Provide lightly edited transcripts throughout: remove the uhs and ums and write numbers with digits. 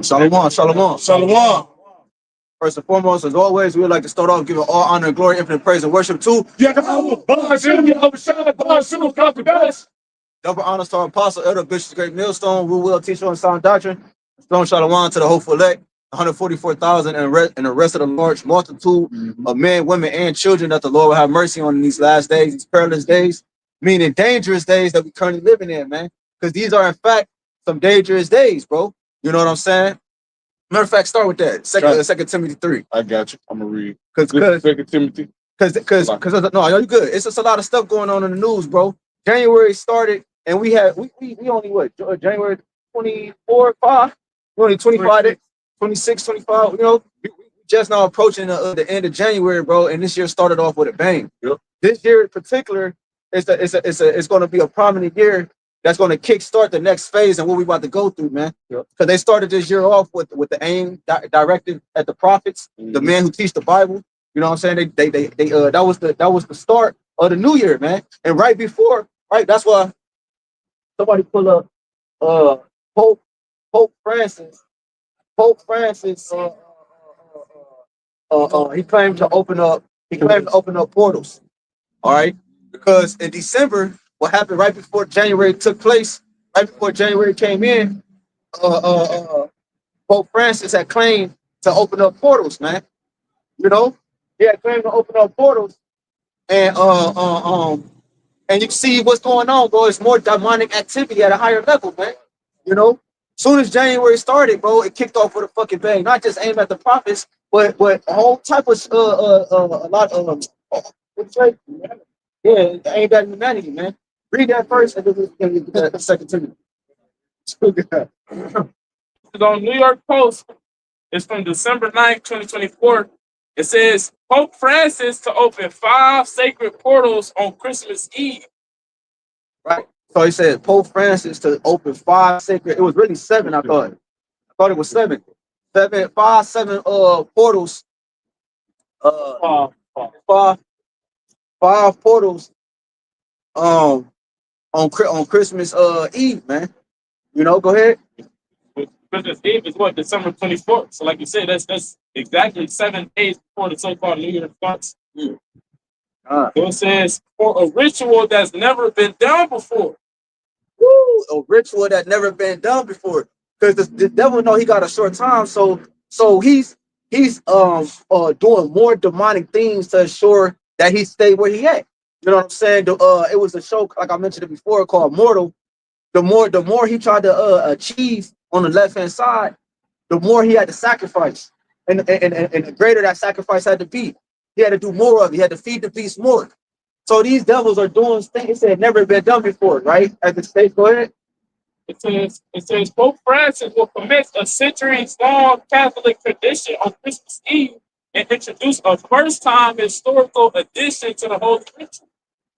Shalom, shalom. Shalom. First and foremost, as always, we would like to start off giving all honor and glory, infinite praise and worship to YAHAWAH, BAHASHAM, YAHAWASHI, BAHASHAM, HAQADASH. double honors to our apostle, elder bishop, great millstone, who will teach on sound doctrine. Strong shalom to the hopeful elect, 144,000 and the rest of the large multitude of men, women, and children that the Lord will have mercy on in these last days, these perilous days, meaning dangerous days that we currently living in, man. Because these are in fact some dangerous days, bro. You know what I'm saying? Matter of fact, start with that. Second Timothy 3. I got you. I'm gonna read. Because Second Timothy. No, you good. It's just a lot of stuff going on in the news, bro. January started, and we only what January 24, 5. We only 25, 26, 25. You know, we just now approaching the end of January, bro. And this year started off with a bang. Yep. This year in particular, it's going to be a prominent year that's going to kickstart the next phase and what we about to go through, man. Yep. Because they started this year off with the aim directed at the prophets, the men who teach the Bible. You know what I'm saying? That was the start of the new year, man. And right before, that's why somebody pull up Pope Francis. He claimed to open up portals. All right, because in December, what happened right before January took place, right before January came in, Pope Francis had claimed to open up portals, man. You know, he had claimed to open up portals, and you see what's going on, bro. It's more demonic activity at a higher level, man. You know, soon as January started, bro, it kicked off with a fucking bang. Not just aimed at the prophets, but a whole type of a lot of what's right? Yeah, aimed at humanity, man. Read that first, and then we can get the second Timothy. It's on New York Post. It's from December 9th, 2024. It says Pope Francis to open 5 sacred portals on Christmas Eve. Right. So he said Pope Francis to open 5 sacred. It was really 7, I thought. I thought it was 7. 7 portals. 5 portals. On Christmas Eve, man. You know, go ahead. Christmas Eve is what, December 24th. So like you said, that's exactly 7 days before the so-called New Year starts. So it says, for a ritual that's never been done before. Woo, a ritual that never been done before. Because the devil know he got a short time, so he's doing more demonic things to ensure that he stay where he at. You know what I'm saying? It was a show, like I mentioned it before, called Mortal. The more he tried to achieve on the left hand side, the more he had to sacrifice, and the greater that sacrifice had to be. He had to do more of it. He had to feed the beast more. So these devils are doing things that had never been done before, right? At the state, go ahead. It says Pope Francis will commence a centuries-long Catholic tradition on Christmas Eve and introduce a first-time historical addition to the Holy Ritual.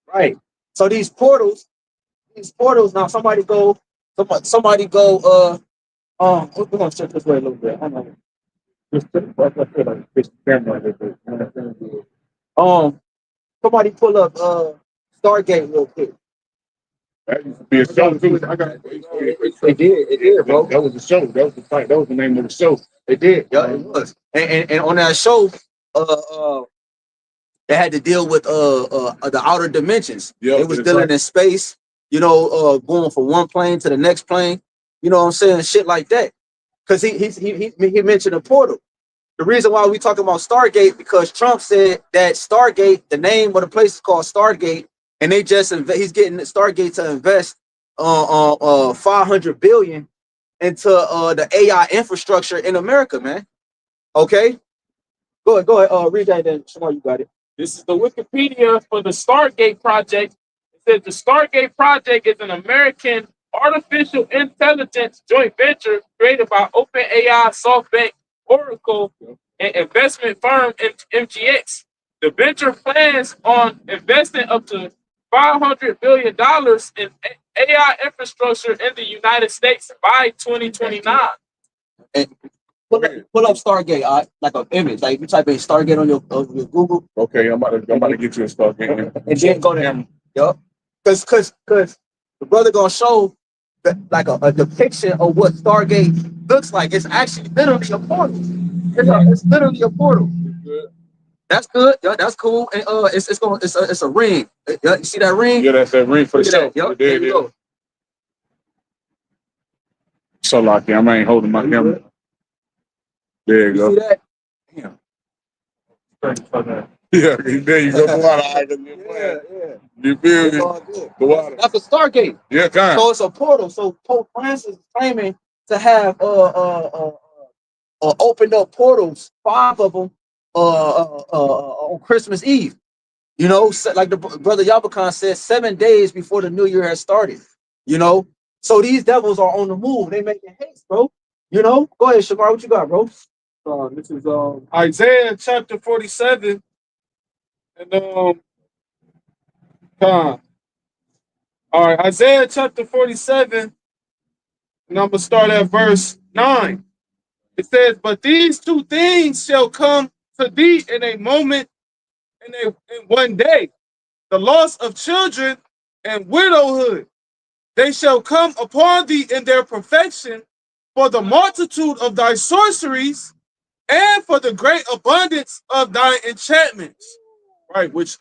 Right. So these portals. Now somebody go. We're gonna check this way a little bit. Somebody pull up Stargate real quick. That used to be a show too. It did, bro. That was the show. That was the fight. That was the name of the show. It did. Yeah, it was. And on that show, they had to deal with the outer dimensions. It was dealing in space, you know, going from one plane to the next plane, you know what I'm saying? Shit like that. Because he mentioned a portal. The reason why we talking about Stargate, because Trump said that Stargate, the name of the place is called Stargate, and they just he's getting Stargate to invest 500 billion into the AI infrastructure in America, man. Okay, go ahead. Read that then. Shamar, you got it. This is the Wikipedia for the Stargate project. It says the Stargate project is an American artificial intelligence joint venture created by OpenAI, SoftBank, Oracle, and investment firm MGX. The venture plans on investing up to $500 billion in AI infrastructure in the United States by 2029. And pull up Stargate, like an image. Like you type in Stargate on your Google. Okay, I'm about to get you a Stargate. And then go there. Yup. Because The brother gonna show like a depiction of what Stargate looks like. It's actually literally a portal. It's literally a portal. That's good. Yeah, that's cool. And it's a ring. Yeah, you see that ring? Yeah, that's that ring for the show. Yep, there you go. So lucky. I ain't holding my camera. There you go. See that? Damn. Yeah, there you go. The water. Yeah. You feel me? The water. That's a Stargate. Yeah, kind. So it's a portal. So Pope Francis is claiming to have opened up portals, 5 of them, on Christmas Eve. You know, like the brother Yabakan said, 7 days before the new year has started. You know, so these devils are on the move. They making haste, bro. You know, go ahead, Shamar. What you got, bro? This is Isaiah chapter 47, and all right, Isaiah chapter 47, and I'm gonna start at verse 9. It says, "But these 2 things shall come to thee in a moment, in one day: the loss of children and widowhood. They shall come upon thee in their perfection, for the multitude of thy sorceries, and for the great abundance of thy enchantments." Right, which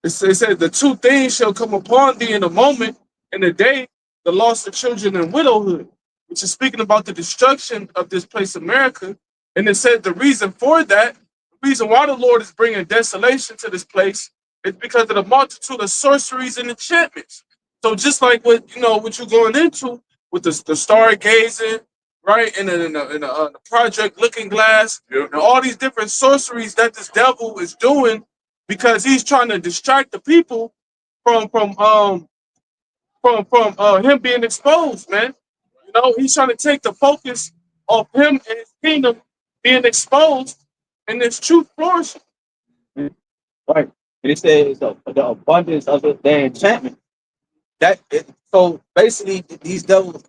it says the 2 things shall come upon thee in a moment, in a day: the loss of children and widowhood, which is speaking about the destruction of this place, America. And it said the reason for that, the reason why the Lord is bringing desolation to this place, is because of the multitude of sorceries and enchantments. So just like what you're going into with the stargazing, right, and then the Project Looking Glass, and all these different sorceries that this devil is doing, because he's trying to distract the people from him being exposed, man. You know, he's trying to take the focus of him and his kingdom being exposed and this truth flourishing. Right. And it says the abundance of their enchantment. So basically, these devils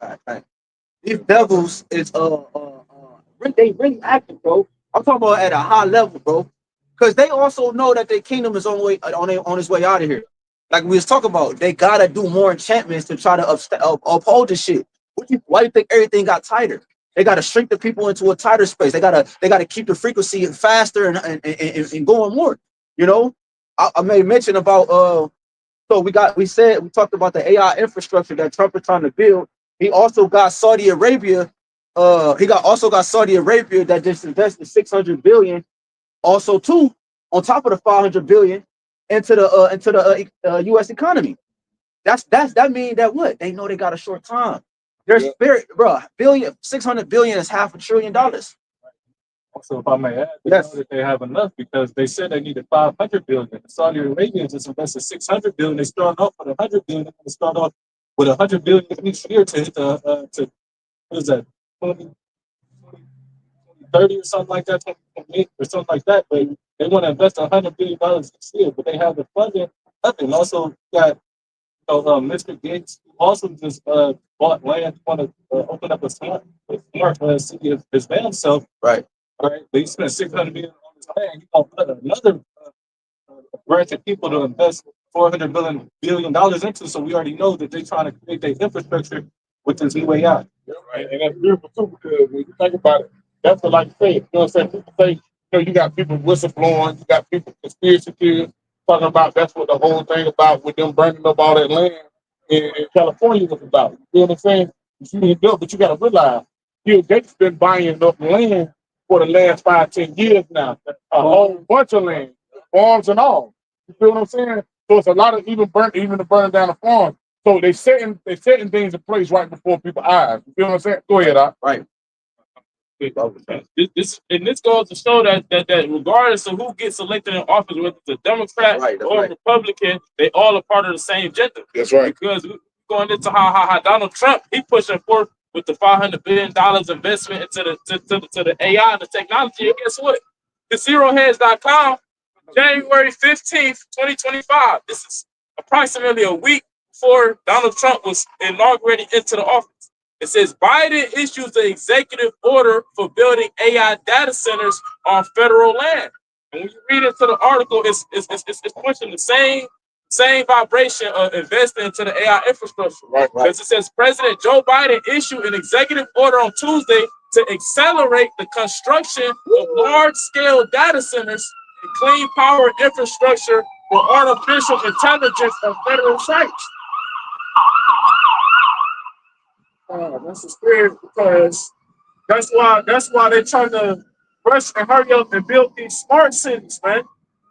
is they really active, bro. I'm talking about at a high level, bro, because they also know that their kingdom is on its way out of here. Like we was talking about, they gotta do more enchantments to try to uphold this shit. Why do you think everything got tighter? They gotta shrink the people into a tighter space. They gotta keep the frequency faster and going more. You know, I made mention about so we talked about the AI infrastructure that Trump is trying to build. He also got Saudi Arabia. Also got Saudi Arabia that just invested 600 billion, also too, on top of the 500 billion into the U.S. economy. That means that what they know they got a short time. Their spirit, bro, 600 billion is $500 billion. Also, if I may add, they know that they have enough, because they said they needed 500 billion. The Saudi Arabians just invested 600 billion. They start off with 100 billion. They're going to start off with 100 billion each year to hit to what is that, 2030 or something like that, 2028 or something like that. But they want to invest $100 billion each year, but they have the funding. And also got Mr. Gates, who also just bought land, want to open up a smart city of his damn self. Right. All right, they spent $600 million on this land. You gonna put another branch of people to invest $400 billion into. So we already know that they're trying to create their infrastructure with this new way out. Yeah, right. And that's beautiful too, because when you think about it, that's what, like you say, you know what I'm saying? People say, you got people whistleblowing, you got people conspiracy theorists talking about that's what the whole thing about with them burning up all that land in California was about. You feel what I'm saying? But you got to realize, Bill Gates been buying up land for the last 5-10 years now. A whole bunch of land, farms and all. You feel what I'm saying? So it's a lot of even the burning down the farm. So they setting things in place right before people's eyes. You feel what I'm saying? Go ahead, Doc. Right. This goes to show that regardless of who gets elected in office, whether it's a Democrat or a Republican, they all are part of the same agenda. That's right. Because we're going into how Donald Trump, he pushing forth with the $500 billion investment into the AI and the technology. And guess what? The zeroheads.com, January 15th, 2025. This is approximately a week before Donald Trump was inaugurated into the office. It says Biden issues the executive order for building AI data centers on federal land. And when you read into the article, it's pushing the same vibration of investing into the AI infrastructure. Right. Because it says President Joe Biden issued an executive order on Tuesday to accelerate the construction of large-scale data centers and clean power infrastructure for artificial intelligence on federal sites. That's a spirit because that's why they're trying to rush and hurry up and build these smart cities, man.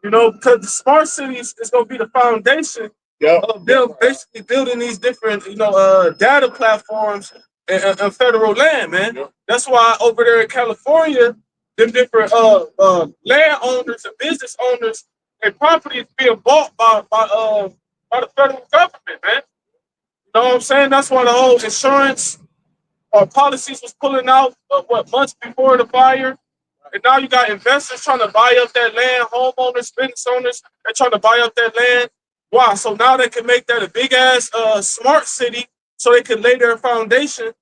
You know, because the smart cities is gonna be the foundation of them basically building these different, data platforms and federal land, man. That's why over there in California, them different landowners and business owners, their property is being bought by the federal government, man. You know what I'm saying? That's why the whole insurance policies was pulling out months before the fire. And now you got investors trying to buy up that land, homeowners, business owners, they're trying to buy up that land. Why? So now they can make that a big ass smart city so they can lay their foundation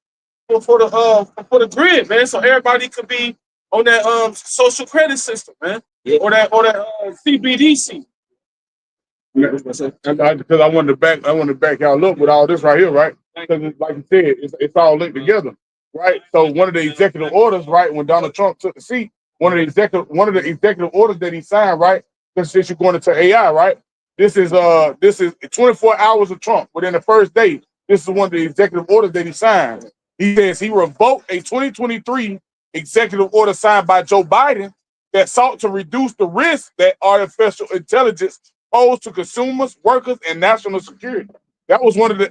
for the grid, man. So everybody could be on that social credit system, man. Yeah. Or that CBDC. Because I wanted to back y'all up with all this right here, right? Because like you said, it's all linked together, right? So one of the executive orders, right, when Donald Trump took the seat, one of the executive orders that he signed, right, since you're going into AI, right? This is 24 hours of Trump within the first day. This is one of the executive orders that he signed. He says he revoked a 2023 executive order signed by Joe Biden that sought to reduce the risk that artificial intelligence posed to consumers, workers, and national security. That was one of the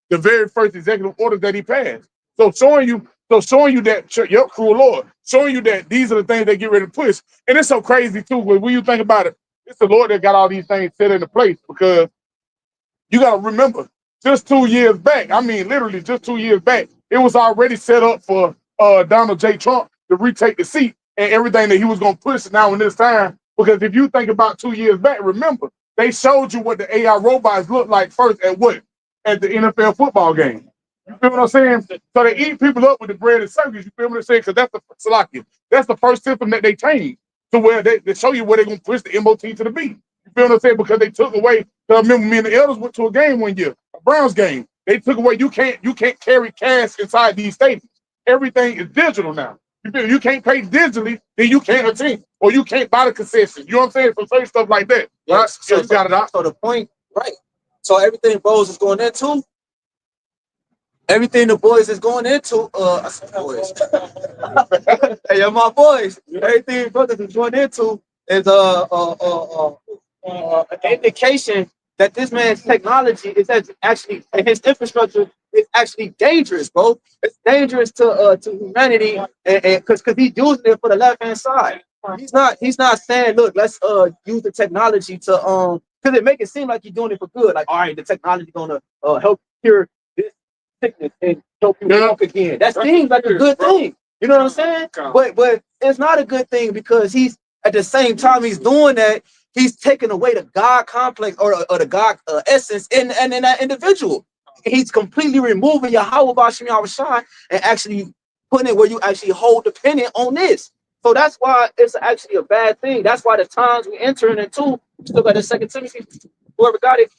very first executive orders that he passed. So showing you that your cruel Lord, showing you that these are the things they get ready to push. And it's so crazy too, when you think about it, it's the Lord that got all these things set into place, because you gotta remember, just 2 years back, I mean literally just 2 years back, it was already set up for Donald J. Trump to retake the seat and everything that he was gonna push now in this time. Because if you think about 2 years back, remember, they showed you what the AI robots look like first at the NFL football game. You feel what I'm saying? So they eat people up with the bread and circus. You feel what I'm saying? Because that's the first system that they changed to where they show you where they're going to push the MOT to the beat. You feel what I'm saying? Because they took away, I remember me and the elders went to a game one year, a Browns game. They took away, you can't carry cash inside these stadiums. Everything is digital now. You can't pay digitally, then you can't attend, or you can't buy the concession. You know what I'm saying? So certain stuff like that. Yeah, right? So you got it out. So the point, right? So everything Bros is going into, everything the boys is going into. I said boys. Hey, you're my boys. Everything brothers is going into is an indication that this man's technology is actually, his infrastructure is actually dangerous, bro. It's dangerous to humanity, and because he's using it for the left hand side. He's not saying, look, let's use the technology to because it make it seem like you're doing it for good. Like, all right, the technology gonna help cure this sickness and help you walk again. That seems like a good thing. You know what I'm saying? But it's not a good thing, because he's at the same time he's doing that, he's taking away the God complex or the God essence in that individual. He's completely removing YAHAWASHI and actually putting it where you actually hold dependent on this. So that's why it's actually a bad thing. That's why the times we entering into, look at the 2 Timothy, whoever got it,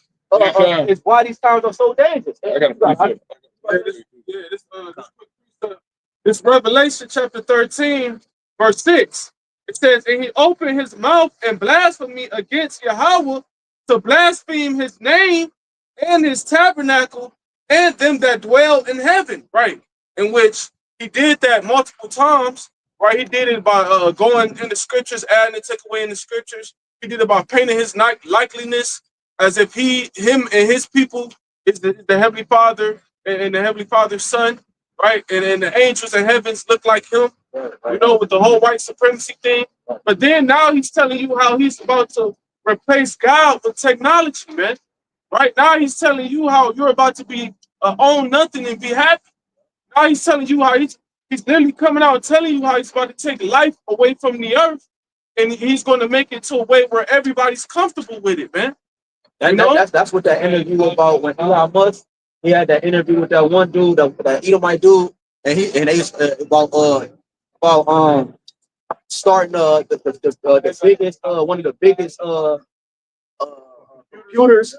is why these times are so dangerous. This Revelation chapter 13, verse 6. It says, and he opened his mouth and blasphemed against Yahweh, to blaspheme his name and his tabernacle and them that dwell in heaven, right? In which he did that multiple times, right? He did it by going in the scriptures, adding and taking away in the scriptures. He did it by painting his likeliness as if him and his people is the Heavenly Father and the Heavenly Father's son, right? And the angels in heavens look like him, you know, with the whole white supremacy thing. But then now he's telling you how he's about to replace God with technology, man. Right now he's telling you how you're about to be own nothing and be happy. Now he's telling you how he's literally coming out and telling you how he's about to take life away from the earth, and he's going to make it to a way where everybody's comfortable with it, man. That's what that interview about when Elon Musk, he had that interview with that one dude, that Edomite dude, and they about starting the biggest one of the biggest computers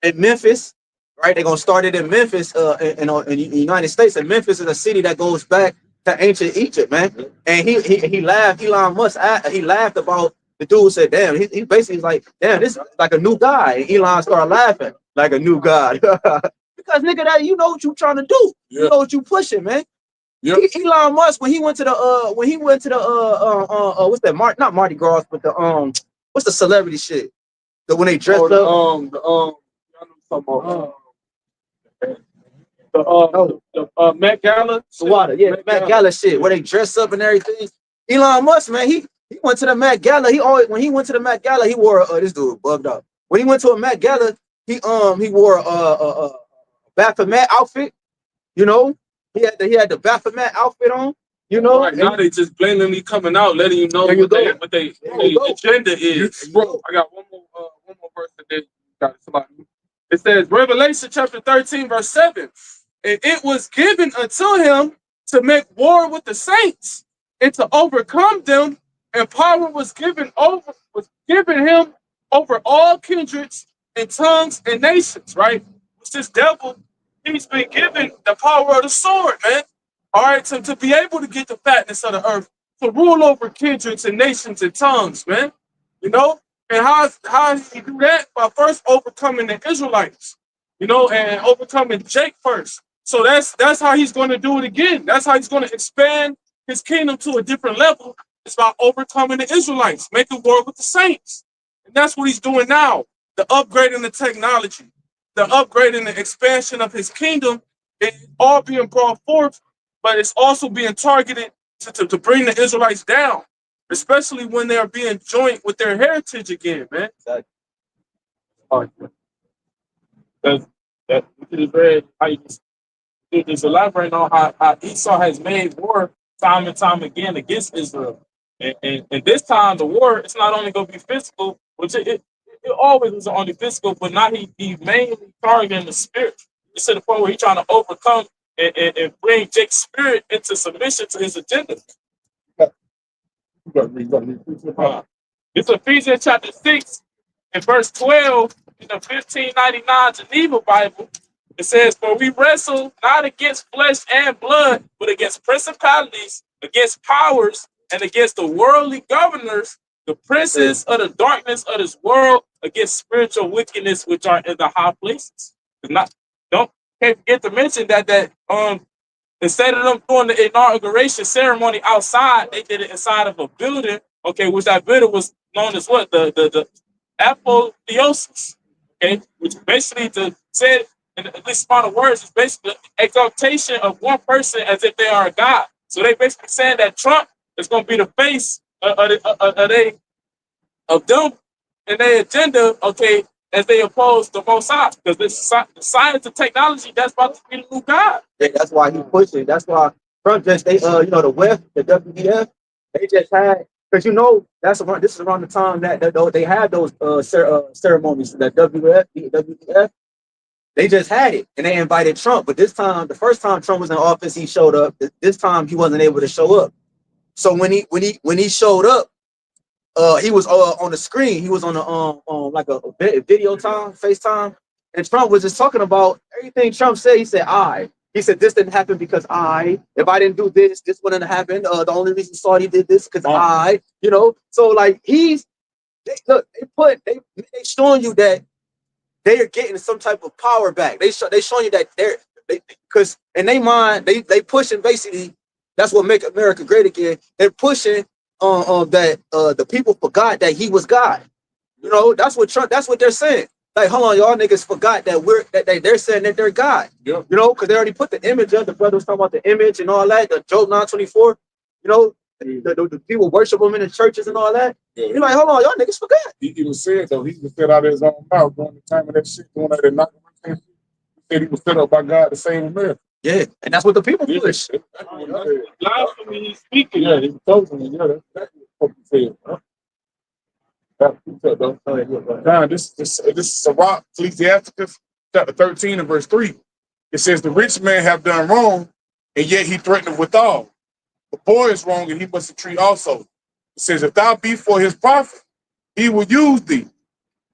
in Memphis, right? They're gonna start it in Memphis, in the United States. And Memphis is a city that goes back to ancient Egypt, man. And he laughed. Elon Musk, he laughed about the dude. Said, "Damn," he basically was like, "Damn, this is like a new guy." And Elon started laughing like a new god, because nigga, that you know what you trying to do, you know what you pushing, man. Elon Musk, when he went to the what's that? Not Mardi Gras, but the what's the celebrity shit? The when they dressed up. The Met Gala. Water, yeah, Met Gala shit, where they dress up and everything. Elon Musk, man, he went to the Met Gala. He always, when he went to the Met Gala, he wore this dude bugged up. When he went to a Met Gala, he wore a Baphomet outfit. You know, he had the Baphomet outfit on. You know, right now they just blatantly coming out, letting you know what they agenda is. Bro, I got one more verse today. It says Revelation chapter 13, verse 7. And it was given unto him to make war with the saints and to overcome them, and power was given him over all kindreds and tongues and nations, right? Which this devil, he's been given the power of the sword, man. All right, to be able to get the fatness of the earth, to rule over kindreds and nations and tongues, man. You know? And how does he do that? By first overcoming the Israelites, you know, and overcoming Jake first. So that's how he's going to do it again. That's how he's going to expand his kingdom to a different level. It's by overcoming the Israelites, making war with the saints. And that's what he's doing now. The upgrading the technology, the upgrading the expansion of his kingdom, it's all being brought forth, but it's also being targeted to bring the Israelites down, especially when they're being joined with their heritage again, man. Exactly. That we just read how you just elaborate on how Esau has made war time and time again against Israel. And this time the war, it's not only going to be physical, which it always was only physical, but now he mainly targeting the spirit. It's to the point where he's trying to overcome and bring Jake's spirit into submission to his agenda. It's Ephesians chapter 6 and verse 12 in the 1599 Geneva Bible. It says, "For we wrestle not against flesh and blood, but against principalities, against powers, and against the worldly governors, the princes of the darkness of this world, against spiritual wickedness which are in the high places." Can't forget to mention that instead of them doing the inauguration ceremony outside, they did it inside of a building. Okay, which that building was known as what? The apotheosis. Okay, which basically said, in at least amount of words, is basically the exaltation of one person as if they are a god. So they basically saying that Trump is going to be the face of them and their agenda, okay, as they oppose the Most High. Because the science and technology, that's about to be the new God. Yeah, that's why he pushing. That's why Trump just, the WEF, the WEF, they just had, because this is around the time that they had those ceremonies, the WEF, the WEF. They just had it, and they invited Trump. But this time, the first time Trump was in office, he showed up. This time, he wasn't able to show up. So when he showed up, he was on the screen. He was on like a video time, FaceTime, and Trump was just talking about everything Trump said. He said, He said, this didn't happen because if I didn't do this, this wouldn't have happened. The only reason Saudi did this because so like they showing you that they are getting some type of power back. They showing you that because in their mind, they pushing basically, that's what make America great again. They're pushing that the people forgot that he was God. That's what they're saying. Like, hold on, y'all niggas forgot that they're saying that they're God. Yeah. Because they already put the image up. The brother was talking about the image and all that, the Job 9:24, the people worship him in the churches and all that. Yeah. You're like, hold on, y'all niggas forgot. He even said, though, he was set out of his own mouth during the time of that shit, doing that inauguration. He said he was set up by God to save America. Yeah, and that's what the people push. Blasphemy, he's speaking. Yeah, he told me. Yeah, that's exactly what he said. Huh? Now, this is Sirach, Ecclesiasticus, chapter 13 and verse 3. It says, the rich man have done wrong, and yet he threatened withal. The poor is wrong, and he must entreat also. It says, if thou be for his profit, he will use thee.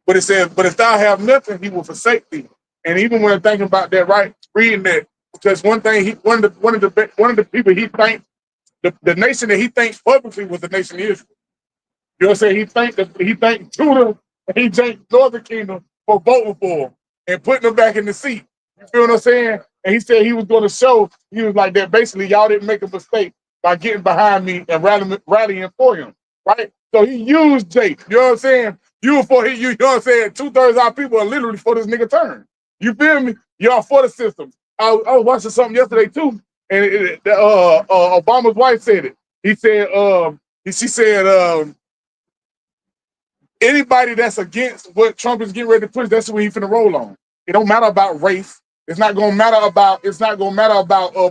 But it says, but if thou have nothing, he will forsake thee. And even when I'm thinking about that, right, reading that, because one thing, one of the people he thinks, the nation that he thinks publicly was the nation of Israel. You know what I'm saying? He thanked Judah and he thanked Northern Kingdom for voting for him and putting them back in the seat. You feel what I'm saying? And he said he was going to show, he was like that, basically, y'all didn't make a mistake by getting behind me and rallying for him, right? So he used Jake, you know what I'm saying? You know what I'm saying? 2/3 of our people are literally for this nigga turn. You feel me? Y'all for the system. I was watching something yesterday too, and Obama's wife said it. She said, anybody that's against what Trump is getting ready to push, that's what he's finna roll on. It don't matter about race. It's not gonna matter about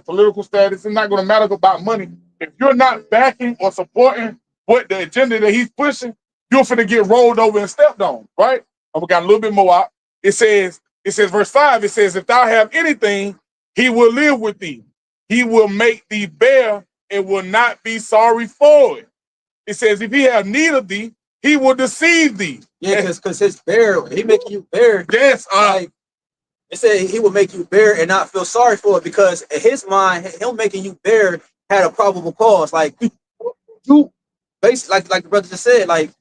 political status. It's not gonna matter about money. If you're not backing or supporting what the agenda that he's pushing, you're finna get rolled over and stepped on, right? We got a little bit more out. It says, verse 5, it says, if thou have anything, he will live with thee. He will make thee bear and will not be sorry for it. It says, if he have need of thee, he will deceive thee. Yeah, because his bear, he making you bear. Yes, like it said he will make you bear and not feel sorry for it, because in his mind, him making you bear had a probable cause. Like you basically, like the brother just said, like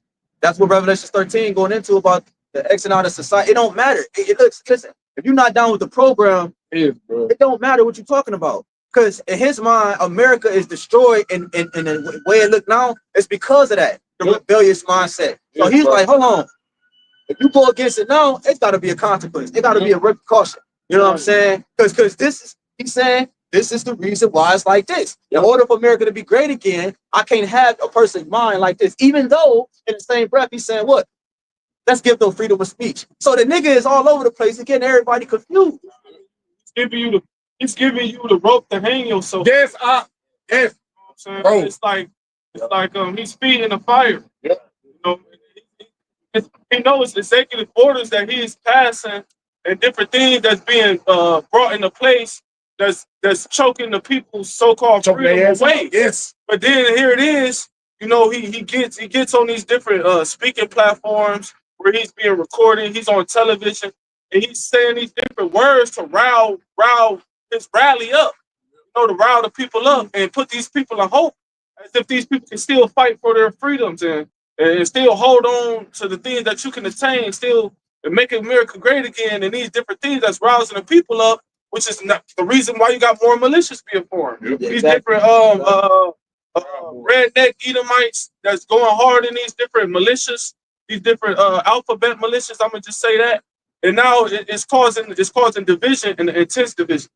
that's what Revelation 13 going into about the X and out of society. It don't matter. It looks, listen, if you're not down with the program, it don't matter what you're talking about. Because in his mind, America is destroyed, and the way it look now, it's because of that, the rebellious mindset. So he's like, hold on, if you go against it now, it's got to be a consequence. It got to be a repercussion. You know what I'm saying? Because this is, he's saying, this is the reason why it's like this. In order for America to be great again, I can't have a person's mind like this. Even though, in the same breath, he's saying, what? Let's give them freedom of speech. So the nigga is all over the place and getting everybody confused. He's giving you the rope to hang yourself. Yes, yes. You know it's like he's feeding the fire. Yeah. You know, he knows executive orders that he is passing and different things that's being brought into place that's choking the people's so-called freedom away. Yes. But then here it is, you know, he gets on these different speaking platforms where he's being recorded, he's on television, and he's saying these different words to rile his rally up, you know, to rile the people up and put these people in hope, as if these people can still fight for their freedoms and still hold on to the things that you can attain, still and make America great again, and these different things that's rousing the people up, which is not the reason why you got more militias being formed. Yep. These different redneck Edomites that's going hard in these different militias, these different alphabet militias. I'm gonna just say that. And now it's causing division and intense division.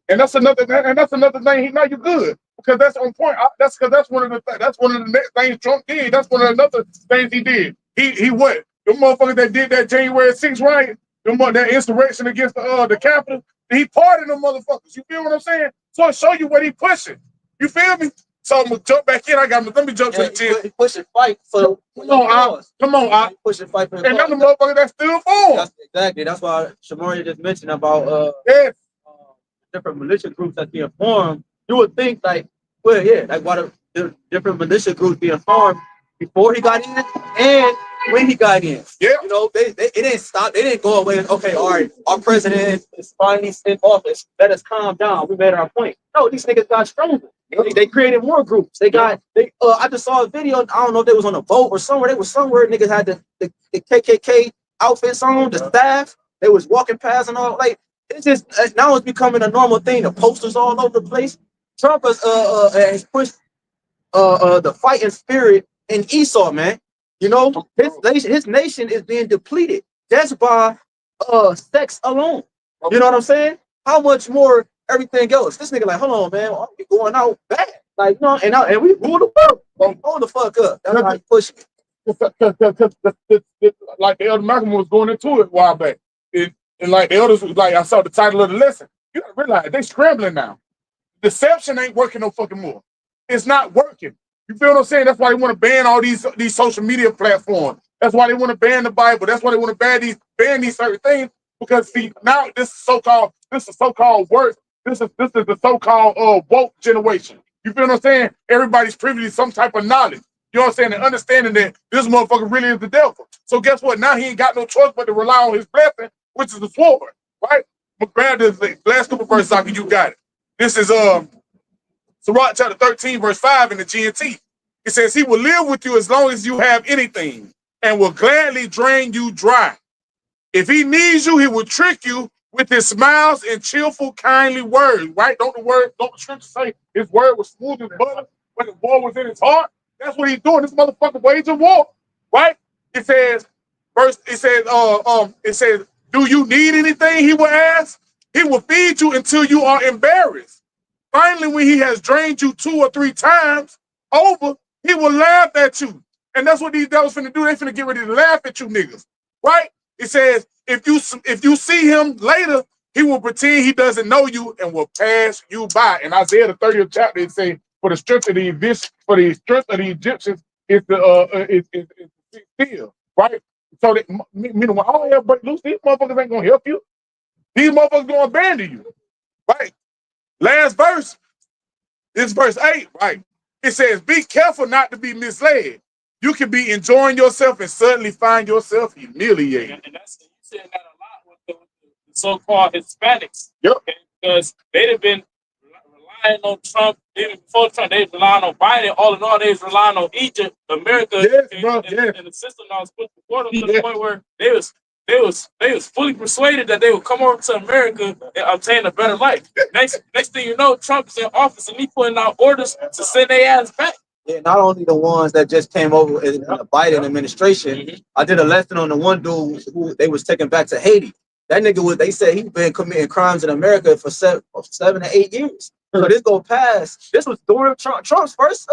And that's another thing. Now you're good, because that's on point. That's one of the next things Trump did. That's one of the other things he did. He what? The motherfuckers that did that January 6th riot, that insurrection against the Capitol. He pardoned them motherfuckers. You feel what I'm saying? So I show you what he pushing. You feel me? So I'm gonna jump back in. Let me jump to the chin. He pushing fight for come on, pushing fight for the and another motherfucker that's still for. Exactly. That's why Shamari just mentioned about different militia groups that being formed. You would think like, well, yeah, like why the different militia groups being formed before he got in and when he got in. Yeah. You know, it didn't stop. They didn't go away and, okay, all right, our president is finally in office. Let us calm down. We made our point. No, these niggas got stronger. They created more groups. I just saw a video. I don't know if they was on a boat or somewhere. They was somewhere. Niggas had the KKK outfits on, the staff. They was walking past and all. Like, it's just now it's becoming a normal thing. The posters all over the place. Trump has pushed the fighting spirit in Esau, man. You know, his nation is being depleted just by sex alone. You know what I'm saying? How much more everything else? This nigga like, hold on, man, we going out bad. Like, you know, and we rule the world. Hold the fuck up. That's how you push it. Like the Elder Malcolm was going into it a while back. And like the elders was like, I saw the title of the lesson. You gotta realize they scrambling now. Deception ain't working no fucking more. It's not working. You feel what I'm saying? That's why they want to ban all these social media platforms. That's why they want to ban the Bible. That's why they want to ban these certain things. Because see, now this is so-called work. This is the so-called woke generation. You feel what I'm saying? Everybody's privy to some type of knowledge. You know what I'm saying? And understanding that this motherfucker really is the devil. So guess what? Now he ain't got no choice but to rely on his blessing, which is the sword, right? But grab this last couple verses out, you got it. This is Sirach chapter 13, verse 5 in the GNT. It says, he will live with you as long as you have anything and will gladly drain you dry. If he needs you, he will trick you with his smiles and cheerful, kindly words, right? Don't the scripture say his word was smooth as butter, but the war was in his heart? That's what he's doing. This motherfucker waging war, right? It says, it says, do you need anything? He will ask. He will feed you until you are embarrassed. Finally, when he has drained you 2 or 3 times over, he will laugh at you. And that's what these devils finna do. They finna get ready to laugh at you niggas, right? It says, if you see him later, he will pretend he doesn't know you and will pass you by. In Isaiah the 30th chapter, it says, for the strength of the Egyptians is still, right? So that meaning when all hell break loose, these motherfuckers ain't gonna help you. These motherfuckers gonna abandon you, right? Last verse, this verse 8, right? It says, be careful not to be misled. You can be enjoying yourself and suddenly find yourself humiliated. And that's you saying that a lot with the so-called Hispanics. Yep. Okay? Because they'd have been relying on Trump, even before Trump, they was relying on Biden. All in all, they was relying on Egypt, America, yes, and the system that was put before them to the point where they was fully persuaded that they would come over to America and obtain a better life. Next thing you know, Trump is in office and he putting out orders to send their ass back. Yeah, not only the ones that just came over in the Biden administration. I did a lesson on the one dude who they was taken back to Haiti. That nigga was, they said he's been committing crimes in America for 7 to 8 years. So this go past. This was during Trump's first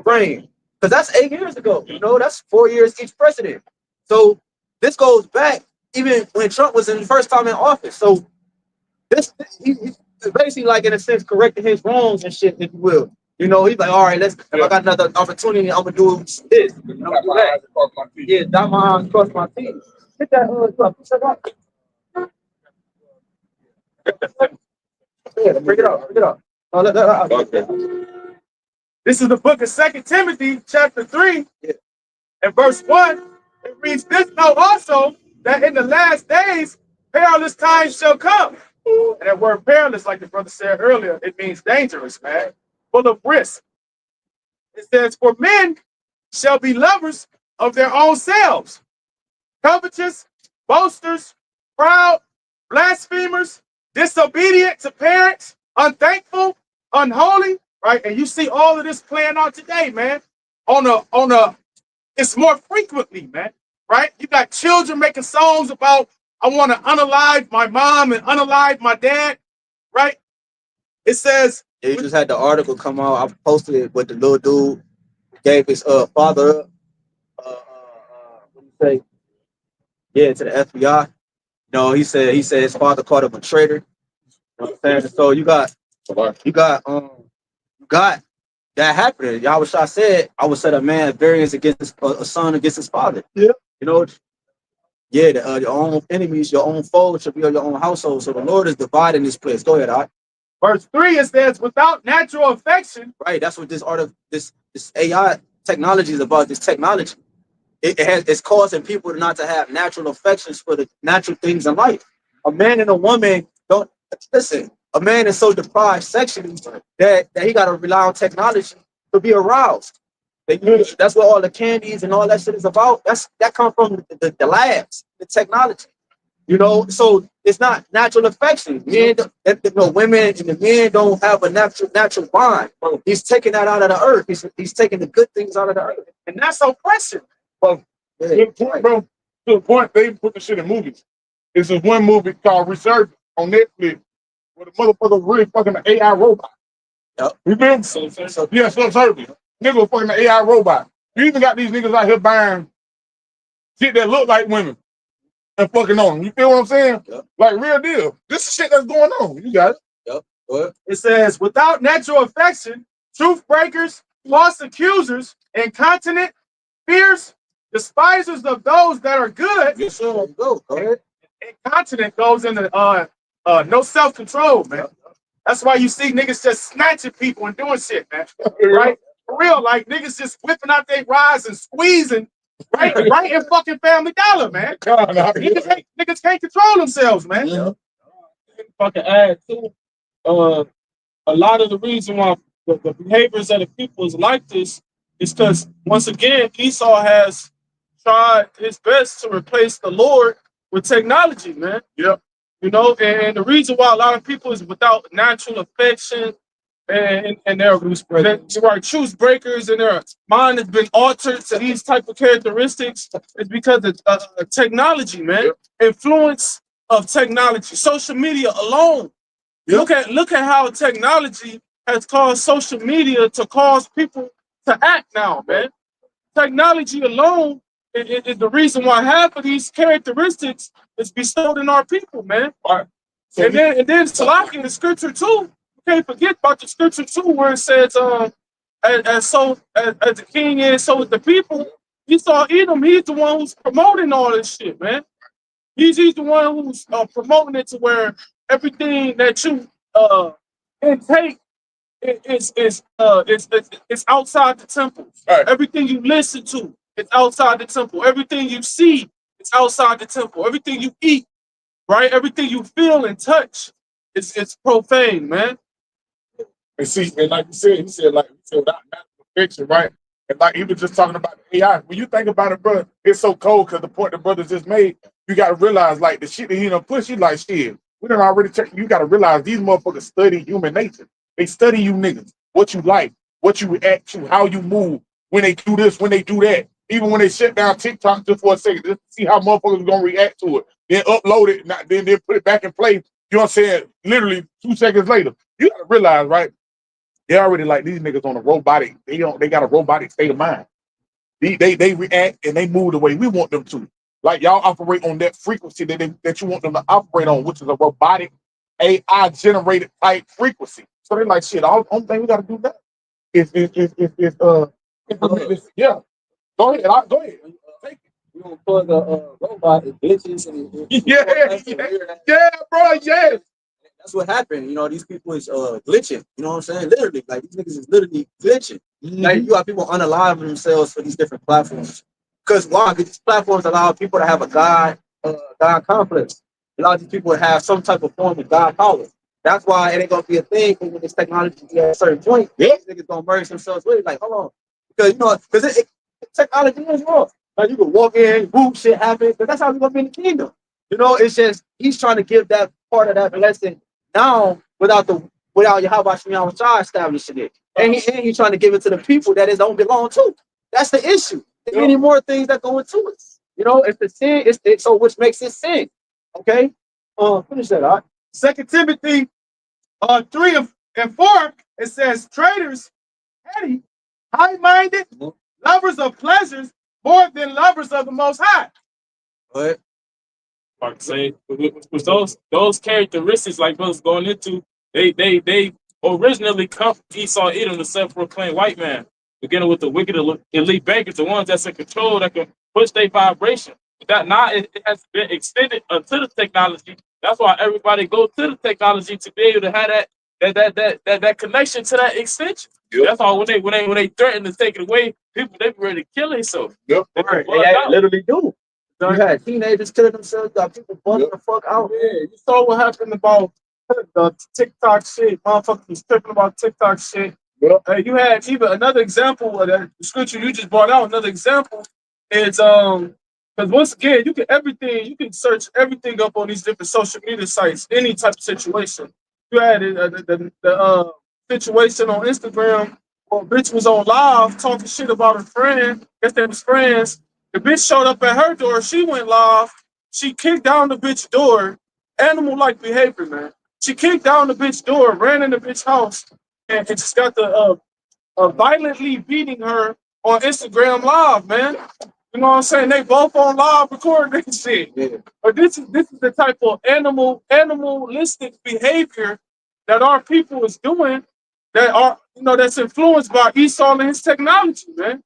reign, because that's 8 years ago. You know, that's 4 years each president. So this goes back even when Trump was in the first time in office. So he's basically, like, in a sense, correcting his wrongs and shit, if you will. You know, he's like, all right, if I got another opportunity, I'm gonna do this. I'm gonna do that. Yeah, dot my I's, cross my T's. Hit that yeah, bring it up. Oh, okay. This is the book of 2 Timothy, chapter 3, and verse 1. It reads, this know also that in the last days perilous times shall come. And that word perilous, like the brother said earlier, it means dangerous, man, full of risk. It says, for men shall be lovers of their own selves, covetous, boasters, proud, blasphemers, disobedient to parents, unthankful, unholy, right? And you see all of this playing out today, man. It's more frequently, man, right? You got children making songs about, I want to unalive my mom and unalive my dad, right? It says, yeah, you just had the article come out. I posted it with the little dude gave his father up, what do you say? Yeah, to the FBI. No, he said his father called him a traitor. You know what I'm saying? So you got that happening. Yahawashi said, I would set a man variance against a son against his father. Yeah. You know, yeah, your own enemies, your own foes should be on your own household. So the Lord is dividing this place. Go ahead, all right. Verse 3, it says, without natural affection. Right, that's what this art of this AI technology is about. This technology, it's causing people not to have natural affections for the natural things in life. A man and a woman don't listen. A man is so deprived sexually that he got to rely on technology to be aroused. That's what all the candies and all that shit is about. That comes from the labs, the technology. You know, so it's not natural affection. Men, women and the men don't have a natural bond. He's taking that out of the earth. He's taking the good things out of the earth, and that's oppression. Well, to the point, they put the shit in movies. It's this one movie called Resurgence on Netflix, where the motherfucker really fucking an AI robot. Yep. You feel me? Yeah, Subservient. Nigga was fucking an AI robot. You even got these niggas out here buying shit that look like women and fucking on them. You feel what I'm saying? Yep. Like, real deal. This is shit that's going on. You got it. Yep. What? It says, without natural affection, truth breakers, false accusers, incontinent, fierce, despisers of those that are good. Yes, sir. Go ahead. Incontinent goes into no self-control, man. That's why you see niggas just snatching people and doing shit, man. Right? For real, like niggas just whipping out their rides and squeezing right in fucking Family Dollar, man. Niggas can't control themselves, man. Fucking add too. A lot of the reason why the behaviors of the people is like this is because once again Esau has tried his best to replace the Lord with technology, man. Yep. You know, and the reason why a lot of people is without natural affection and they're truth breakers and their mind has been altered to these type of characteristics is because of technology, man. Yep. Influence of technology, social media alone. Yep. Look at how technology has caused social media to cause people to act now, man. Technology alone is the reason why half of these characteristics is bestowed in our people, man. Right. So and then Salaki in the scripture too. You can't forget about the scripture too, where it says, as the king is, so is the people. Esau Edom, he's the one who's promoting all this shit, man. He's the one who's promoting it to where everything that you intake is outside the temple. Right. Everything you listen to is outside the temple. Everything you see is outside the temple. Everything you eat, right? Everything you feel and touch, it's profane, man. And see, and like you said, he said without natural fiction, right? And like he was just talking about the AI. When you think about it, brother, it's so cold because the point the brother just made, you got to realize like the shit that he done push, you like shit. We done already checked. You got to realize these motherfuckers study human nature. They study you niggas, what you like, what you react to, how you move, when they do this, when they do that. Even when they shut down TikTok just for a second, just to see how motherfuckers are gonna react to it. Then upload it, then put it back in place. You know what I'm saying? Literally 2 seconds later. You gotta realize, right? They already like these niggas on a robotic. They got a robotic state of mind. They react and they move the way we want them to. Like y'all operate on that frequency that you want them to operate on, which is a robotic AI generated type frequency. So they're like, shit, all only thing we gotta do that is implement this. Yeah. Go ahead. Go ahead. Take it. You gonna plug a robot, it glitches and yeah, bro, yes. That's what happened. You know, these people is glitching. You know what I'm saying? Literally, like these niggas is literally glitching. Like you got people unaliving themselves for these different platforms. Because why? Because these platforms allow people to have a God complex. A lot of these people have some type of form of God power. That's why it ain't gonna be a thing when this technology get at a certain point. Yeah. These niggas gonna merge themselves with it. Like, hold on. Because you know, because technology is wrong. Like you can walk in, boom, shit happens. But that's how we're gonna be in the kingdom. You know, it's just he's trying to give that part of that blessing now without YAHWASHI establishing it. And he's trying to give it to the people that it don't belong to. That's the issue. There's many more things that go into it. You know, it's the sin, so which makes it sin. Okay? Finish that, all right? 2 Timothy 3 and 4, it says traitors, heady, high-minded, lovers of pleasures more than lovers of the Most High. But Like I say, with those characteristics like brothers going into, they originally come from Esau Edom, the self-proclaimed white man, beginning with the wicked elite bankers, the ones that's in control that can push their vibration. But that now it has been extended to the technology. That's why everybody goes to the technology to be able to have that connection to that extension. Yep. That's all when they threaten to take it away, people they be ready to kill themselves. Yep. They literally do. You had teenagers killing themselves, got people bugging the fuck out. Yeah, you saw what happened about the TikTok shit. Motherfuckers was tripping about TikTok shit. Yep. You had even another example of that scripture you just brought out. Another example is because once again you can search everything up on these different social media sites, any type of situation. You had the situation on Instagram where a bitch was on live talking shit about her friend. Guess they was friends. The bitch showed up at her door. She went live. She kicked down the bitch door. Animal-like behavior, man. She kicked down the bitch door, ran in the bitch house, and just got the violently beating her on Instagram live, man. You know what I'm saying? They both on live recording this shit. Yeah. But this is the type of animalistic behavior that our people is doing that's influenced by Esau and his technology, man.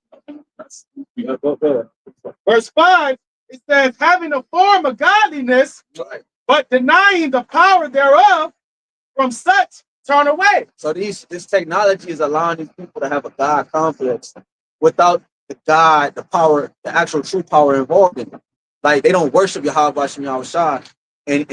Verse 5, it says, having a form of godliness, but denying the power thereof, from such turn away. So this technology is allowing these people to have a God complex without the God, the power, the actual true power involved in it. Like they don't worship YAHWASHI and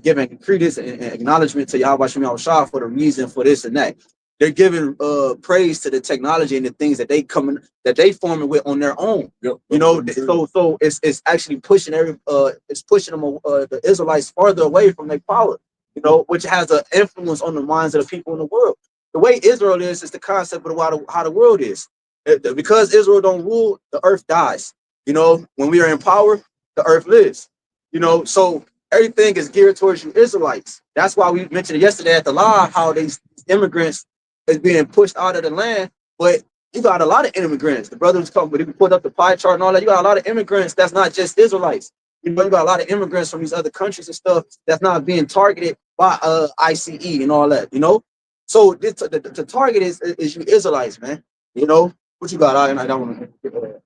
giving credence and acknowledgement to YAHWASHI for the reason for this and that. They're giving praise to the technology and the things that they forming with on their own. Yep. You know, so it's actually pushing it's pushing them the Israelites farther away from their power. You know, which has an influence on the minds of the people in the world. The way Israel is the concept of how the world is. Because Israel don't rule, the earth dies. You know, when we are in power, the earth lives. You know, so everything is geared towards you Israelites. That's why we mentioned yesterday at the live how these immigrants is being pushed out of the land. But you got a lot of immigrants. The brothers come, but if you put up the pie chart and all that, you got a lot of immigrants that's not just Israelites. You know, you got a lot of immigrants from these other countries and stuff that's not being targeted by ICE and all that, you know. So the target is you Israelites, man. You know what you got? I don't want to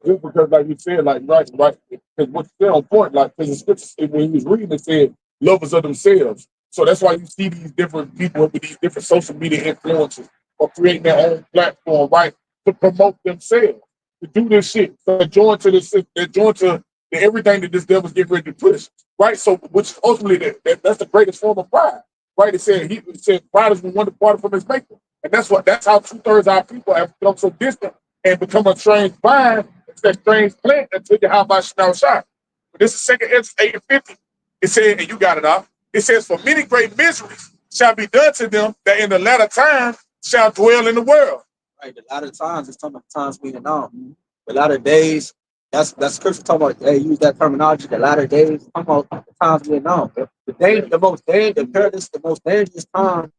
just because, like you said, like right, because what's still on point, like because the scripture when he was reading it said lovers of themselves. So that's why you see these different people with these different social media influencers or creating their own platform, right, to promote themselves, to do this shit, to join to this, to join to everything that this devil's getting ready to push, right? So, which ultimately that's the greatest form of pride, right? It said pride is one departed from his maker, and that's how 2/3 of our people have become so distant and become a strange vine, it's that strange plant until you have now shot. But this is second Ezra 8:50. It said, and you got it off. It says, for many great miseries shall be done to them that in the latter time shall dwell in the world. Right, the latter times is talking about times being on. The latter days. That's scripture talking about. They use that terminology. The latter days. Talking about the times being on. The most dangerous time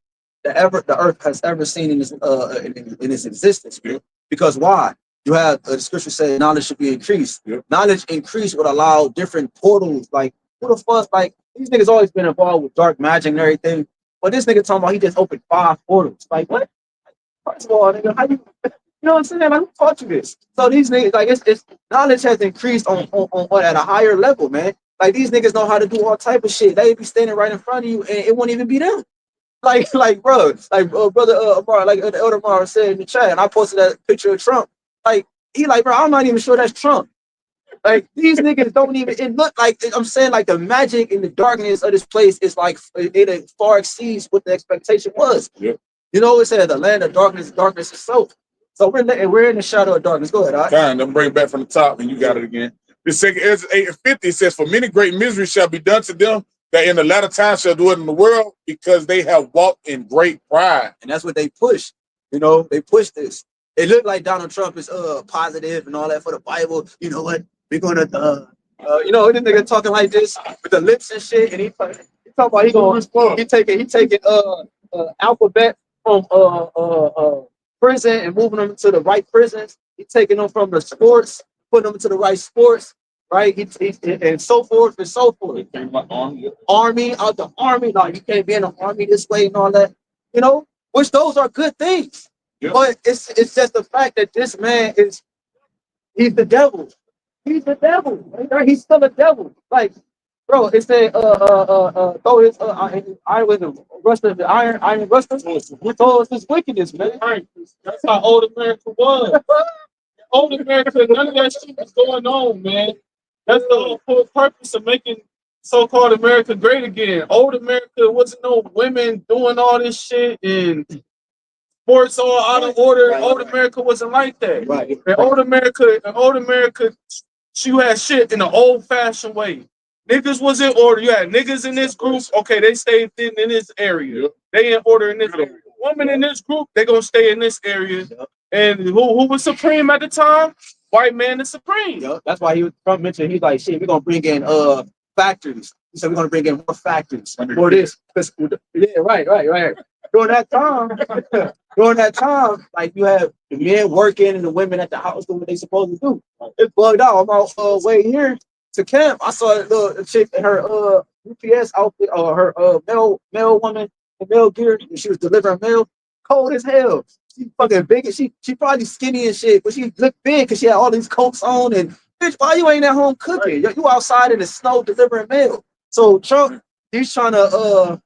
the earth has ever seen in its existence. Yeah. Because why? You have the scripture saying knowledge should be increased. Yeah. Knowledge increase would allow different portals. Like who the fuck? Like these niggas always been involved with dark magic and everything. But this nigga talking about he just opened 5 portals. Like what? First of all, nigga, how you know what I'm saying? Like who taught you this? So these niggas, like it's knowledge has increased on at a higher level, man. Like these niggas know how to do all type of shit. They be standing right in front of you and it won't even be them. Like bro, brother Amar, like the elder Amar said in the chat, and I posted that picture of Trump. Like he like, bro, I'm not even sure that's Trump. Like these niggas don't even. It look like I'm saying like the magic and the darkness of this place is like it far exceeds what the expectation was. Yep. You know, it said the land of darkness, darkness itself. So we're in the shadow of darkness. Go ahead, all right? Fine, then bring it back from the top, and you got it again. The second Ezra 8:50 says, for many great miseries shall be done to them that in the latter time shall do it in the world, because they have walked in great pride. And that's what they push. You know, they push this. It looked like Donald Trump is positive and all that for the Bible. You know what? We're gonna you know, this nigga talking like this with the lips and shit, and he talking about he taking alphabet from prison and moving them to the right prisons. He taking them from the sports, putting them to the right sports, right? He and so forth and so forth. Army out the army, like you can't be in the army this way and all that, you know, which those are good things. Yep. But it's just the fact that this man he's the devil. He's the devil. He's still a devil. Like, bro, it said throw his iron with him. The iron rusted. So it's his wickedness, man. Right. That's how old America was. Old America, none of that shit was going on, man. That's the whole purpose of making so-called America great again. Old America wasn't no women doing all this shit and sports all out of order. Right, old America wasn't like that. Right. And old America, she had shit in an old-fashioned way. Niggas was in order. You had niggas in this group. Okay, they stayed in this area. They in order in this area. Women in this group, they gonna stay in this area. And who was supreme at the time? White man is supreme. Yep. That's why Trump mentioned he's like, shit, we're gonna bring in factories. He said we're gonna bring in more factories for this. Yeah, right. During that time, like you have the men working and the women at the house doing what they supposed to do. It's bugged out. I'm on way here to camp. I saw a chick in her UPS outfit or her mail woman in mail gear, and she was delivering mail. Cold as hell. She fucking big. She probably skinny and shit, but she looked big because she had all these coats on. And bitch, why you ain't at home cooking? You outside in the snow delivering mail. So Trump, he's trying to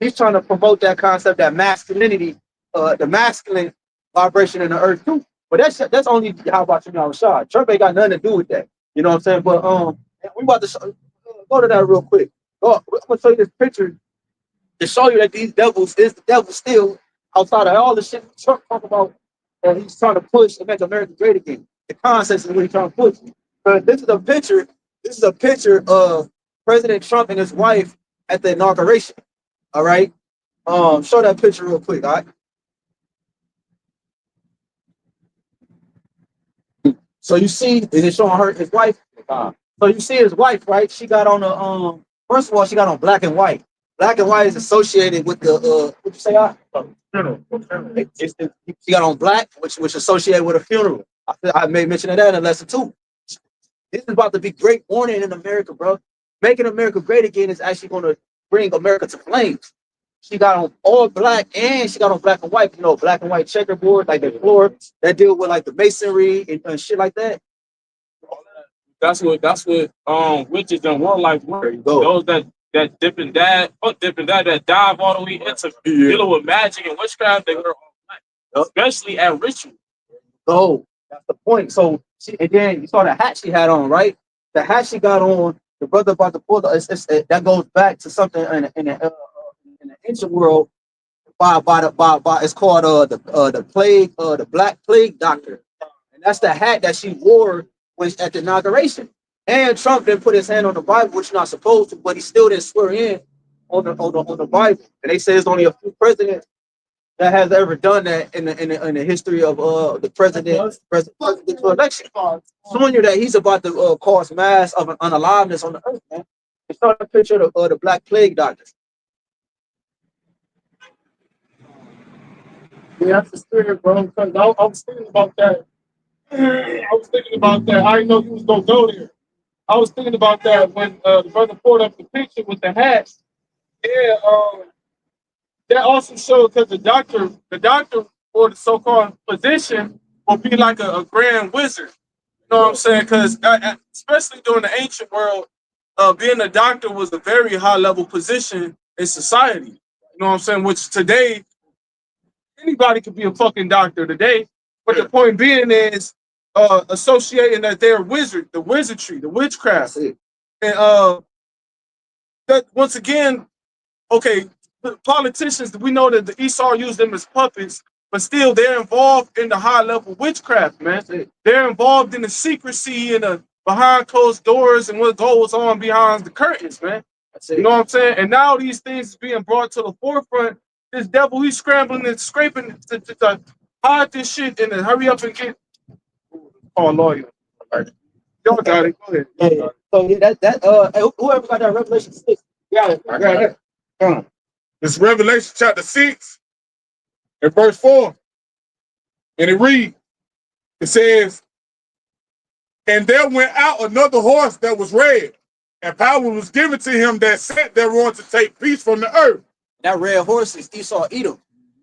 He's trying to promote that concept, that masculinity, the masculine vibration in the earth too. But that's only how about YAHAWASHI. Trump ain't got nothing to do with that. You know what I'm saying? But we about to go to that real quick. I'm gonna show you this picture to show you that these devils is the devil still outside of all the shit Trump talk about. And he's trying to push and make America great again. The concepts is what he's trying to push. But this is a picture. This is a picture of President Trump and his wife at the inauguration. All right. Show that picture real quick. All right. So you see, is it showing her his wife? So you see his wife, right? She got on the first of all, she got on black and white. Black and white is associated with the what you say? Funeral. She got on black, which associated with a funeral. I made mention of that in lesson 2. This is about to be great warning in America, bro. Making America great again is actually going to bring America to flames. She got on all black and she got on black and white, you know, black and white checkerboard, like the floor that deal with like the masonry and shit like that. That's what witches and warlocks were. Those that dip and dab, that dive all the way into dealing with magic and witchcraft, they were all black, especially at ritual. Oh, that's the point. So and then you saw the hat she had on, right? The hat she got on, the brother about to pull that goes back to something in the ancient world by it's called the plague, the black plague doctor. And that's the hat that she wore when at the inauguration. And Trump didn't put his hand on the Bible, which you're not supposed to, but he still didn't swear in on the Bible. And they say there's only a few presidents that has ever done that in the history of the presidential election. Showing you that he's about to cause mass of an unaliveness on the earth, man. It's not a picture of the black plague doctor. Yeah, that's the spirit, bro. Because I was thinking about that. I didn't know you was gonna go there. I was thinking about that when the brother pulled up the picture with the hat. Yeah, that also showed because the doctor or the so-called physician will be like a grand wizard. You know what I'm saying? Because especially during the ancient world, being a doctor was a very high-level position in society. You know what I'm saying? Which today, anybody could be a fucking doctor today. But the point being is associating that they're wizard, the wizardry, the witchcraft. And that once again, okay, the politicians, we know that the Esau used them as puppets, but still they're involved in the high level witchcraft, man. They're involved in the secrecy and the behind closed doors and what goes on behind the curtains, man. You know what I'm saying? And now these things is being brought to the forefront. This devil, he's scrambling and scraping to hide this shit and then hurry up and get a lawyer. Y'all got it. Go ahead. Yeah. So yeah, whoever got that Revelation 6, got it. I got it. Come on. It's Revelation chapter 6 and verse 4. And it reads, it says, and there went out another horse that was red, and power was given to him that sat thereon to take peace from the earth. That red horse is Esau Edom.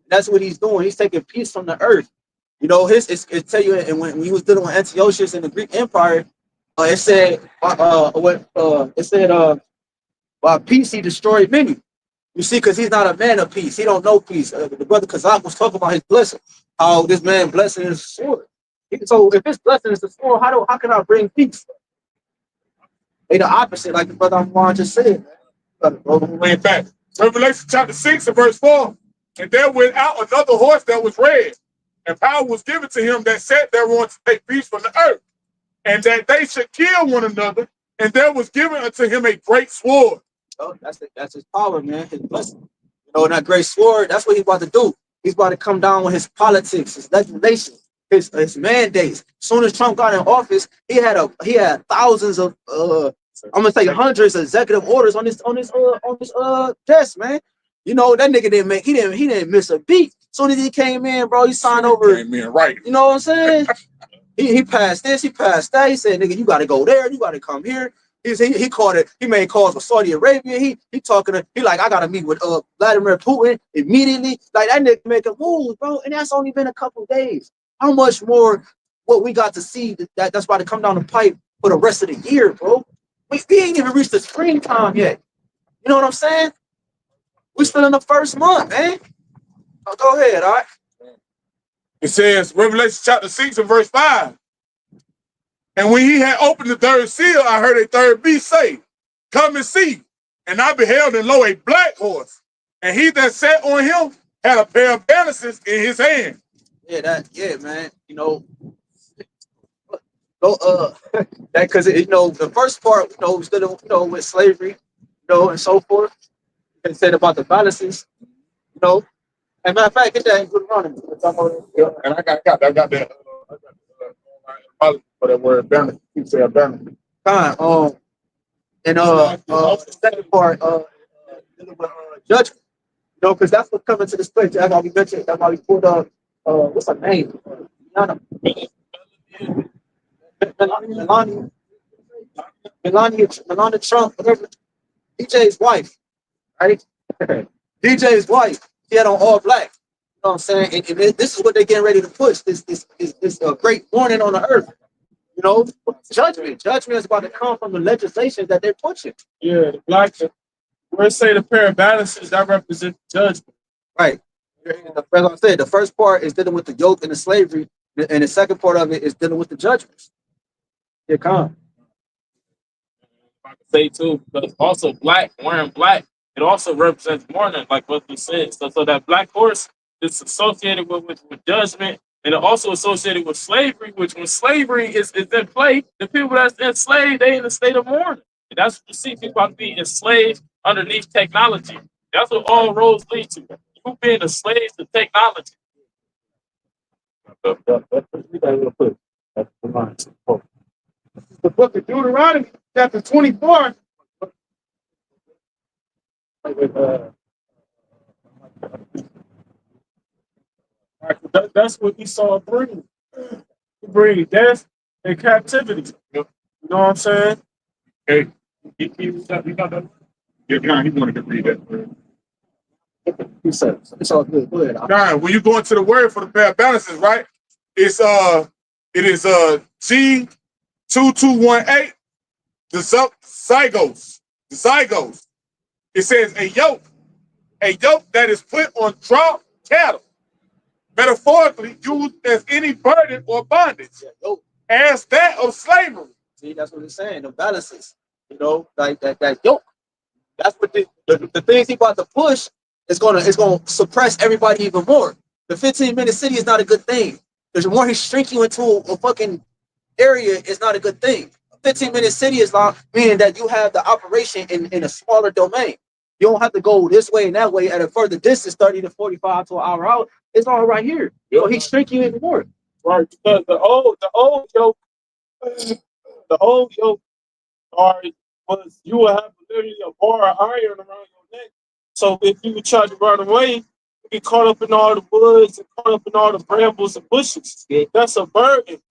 That's what he's doing. He's taking peace from the earth. You know, it tell you, and when he was dealing with Antiochus in the Greek Empire, it said, by peace he destroyed many. You see, because he's not a man of peace. He don't know peace. The brother Kazak was talking about his blessing, how this man blessing is sword. So if his blessing is the sword, how can I bring peace? They the opposite, like the brother Amwan just said. Way back. Revelation chapter 6 and verse 4. And there went out another horse that was red, and power was given to him that sat thereon to take peace from the earth, and that they should kill one another, and there was given unto him a great sword. Oh, that's his power, man. His blessing. You know, that great sword, that's what he's about to do. He's about to come down with his politics, his legislation, his mandates. As soon as Trump got in office, he had thousands of I'm gonna say hundreds of executive orders on his desk, man. You know, that nigga didn't miss a beat. As soon as he came in, bro, he signed over. Came in, right. You know what I'm saying? he passed this, he passed that. He said, nigga, you gotta go there, you gotta come here. He called it, he made calls with Saudi Arabia. He like, I gotta meet with Vladimir Putin immediately. Like, that nigga make a move, bro. And that's only been a couple days. How much more what we got to see that's about to come down the pipe for the rest of the year, bro? We ain't even reached the springtime yet. You know what I'm saying? We still in the first month, man. Oh, go ahead, all right. It says, Revelation chapter 6 and verse 5. And when he had opened the third seal, I heard a third beast say, come and see. And I beheld, and lo, a black horse. And he that sat on him had a pair of balances in his hand. Yeah, man. You know, go that because you know the first part, you know, still with slavery, you know, and so forth. And said about the balances, you know. And matter of fact, get that in good running. Yeah, and I got that. For that word balance. You say balance. Fine. The second part, dealing with judgment. You know, because that's what coming to this place. That's why we mentioned. That's why we pulled up. What's her name? Melania Trump, whatever. DJ's wife, right? DJ's wife. She had on all black. You know what I'm saying? And this is what they're getting ready to push. This great warning on the earth. You know, judgment. Judgment is about to come from the legislation that they're pushing. Yeah, the black. Where say the pair of balances that represent judgment. Right. As I said, the first part is dealing with the yoke and the slavery, and the second part of it is dealing with the judgments. Here come. I can say too, but also black, wearing black, it also represents mourning, like what you said. So that black horse is associated with judgment, and it also associated with slavery, which when slavery is in play, the people that's enslaved, they in a state of mourning. And that's what you see, people are being enslaved underneath technology. That's what all roads lead to. You being a slave to technology. That's the line. The book of Deuteronomy, chapter 24. That's what Esau brings. He brings death and captivity. You know what I'm saying? Hey, he got that. Yeah, he wanted to read that. He said, it's all good. Go ahead. Now, when you go into the word for the pair of balances, right? It is G2218, the zygos. It says a yoke that is put on draught cattle, metaphorically used as any burden or bondage, as that of slavery. See, that's what it's saying. The balances, you know, like that yoke. That's what the things he about to push is gonna suppress everybody even more. The 15-minute city is not a good thing. The more he shrink you into a fucking area is not a good thing. A 15-minute city is not meaning that you have the operation in a smaller domain. You don't have to go this way and that way at a further distance, 30 to 45 to an hour out. It's all right here. So he shrink you even more. Right, because the old yoke was you would have literally a bar of iron around your neck. So if you would try to run away, you get caught up in all the woods and caught up in all the brambles and bushes. That's a burden.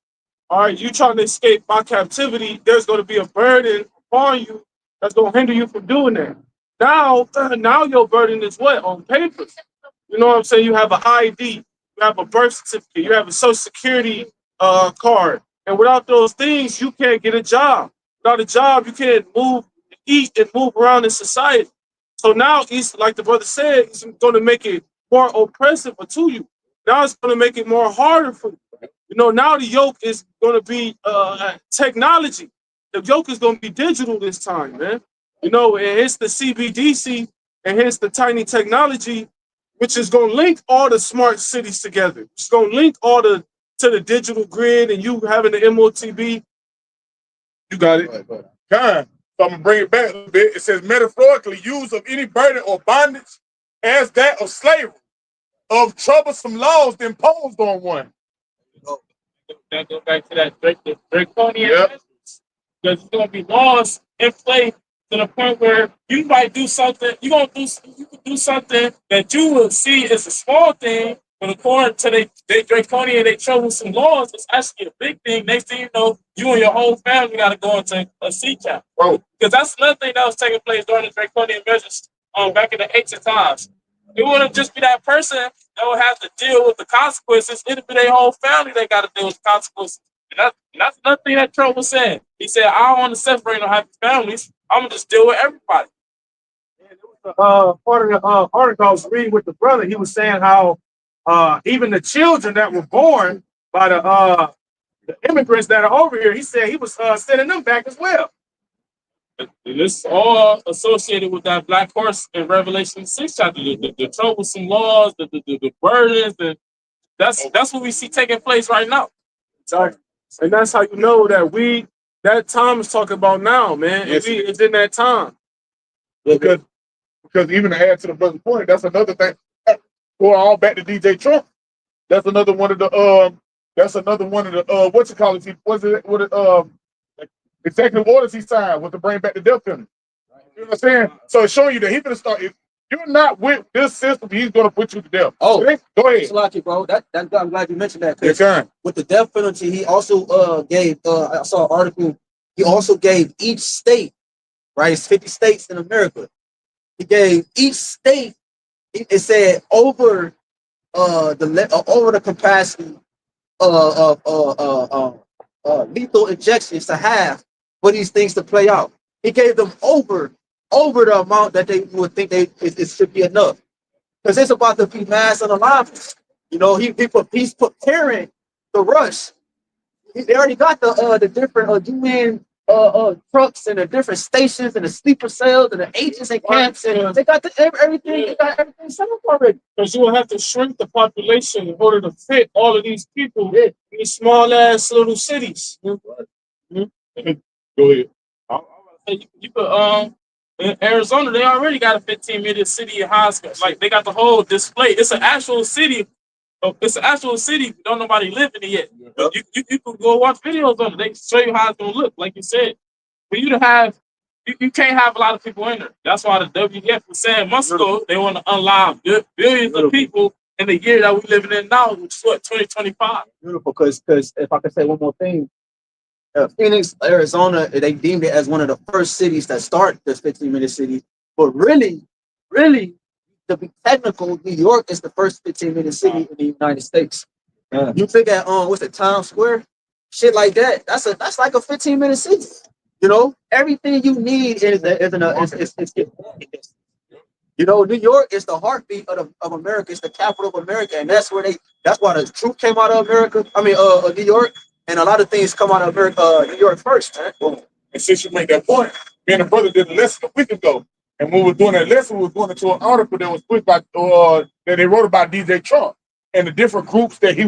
All right, you trying to escape my captivity, there's going to be a burden upon you that's going to hinder you from doing that. Now your burden is what? On paper. You know what I'm saying? You have an ID, you have a birth certificate, you have a social security card. And without those things, you can't get a job. Without a job, you can't move, eat, and move around in society. So now, it's like the brother said, it's going to make it more oppressive to you. Now it's going to make it more harder for you. You know, now the yoke is going to be technology. The yoke is going to be digital this time, man. You know, and it's the CBDC and hence the tiny technology, which is going to link all the smart cities together. It's going to link all to the digital grid, and you having the MOTB. You got it. God. So I'm going to bring it back a little bit. It says metaphorically use of any burden or bondage as that of slavery, of troublesome laws imposed on one. That goes back to that draconian measures. Because it's going to be laws in play to the point where you might do something, you can do something that you will see as a small thing, but according to they draconian, they troublesome laws, it's actually a big thing. Next thing you know, you and your whole family got to go into a sea camp. Because that's another thing that was taking place during the draconian measures back in the ancient times. It wouldn't just be that person that would have to deal with the consequences. It'd be their whole family that got to deal with the consequences. And that's another thing that Trump was saying. He said, I don't want to separate no happy families. I'm going to just deal with everybody. part of the article I was reading with the brother, he was saying how even the children that were born by the immigrants that are over here, he said he was sending them back as well. And it's all associated with that black horse in Revelation 6 chapter, the troublesome laws, the burdens, that's what we see taking place right now. Exactly. And that's how you know that that time is talking about now, man. Yes, It's in that time. Because even to add to the brother's point, that's another thing. Going all back to DJ Trump. That's another one of the what you call it? Executive orders he signed with to bring back the death penalty. You know what I'm saying? So it's showing you that he's gonna start. If you're not with this system, he's gonna put you to death. Oh, okay? Go ahead. It's lucky, bro. I'm glad you mentioned that. Yes, sir. With the death penalty, he also gave. I saw an article. He also gave each state, right? It's 50 states in America. He gave each state. It said over the capacity of lethal injections to have for these things to play out. He gave them over the amount that they would think it should be enough, because it's about to be mass unaliveness. You know, he's preparing the rush. They already got the different UN trucks and the different stations and the sleeper cells and the agents and camps, and they got everything. They got everything set up already. Because you will have to shrink the population in order to fit all of these people in these small ass little cities. Go ahead. You could in Arizona, they already got a 15-minute city in high school. Like, they got the whole display. It's an actual city. It's an actual city. Don't nobody live in it yet. But you can go watch videos on it. They show you how it's gonna look. Like you said, for you to have, you can't have a lot of people in there. That's why the WF was saying months ago they want to unalive billions of people in the year that we're living in now, which is what, 2025. Beautiful, because if I could say one more thing, Phoenix, Arizona, they deemed it as one of the first cities that start this 15-minute city. But really, to be technical, New York is the first 15-minute city in the United States. You think at what's it, Times Square, shit like that. That's like a 15-minute city. You know, everything you need is you know, New York is the heartbeat of America. It's the capital of America, and that's why the truth came out of America. I mean, New York, and a lot of things come out of America, New York first, man. And since you make that point, me and the brother did a lesson a week ago, and when we were doing that lesson, we were going into an article that was put by that they wrote about DJ Trump and the different groups that he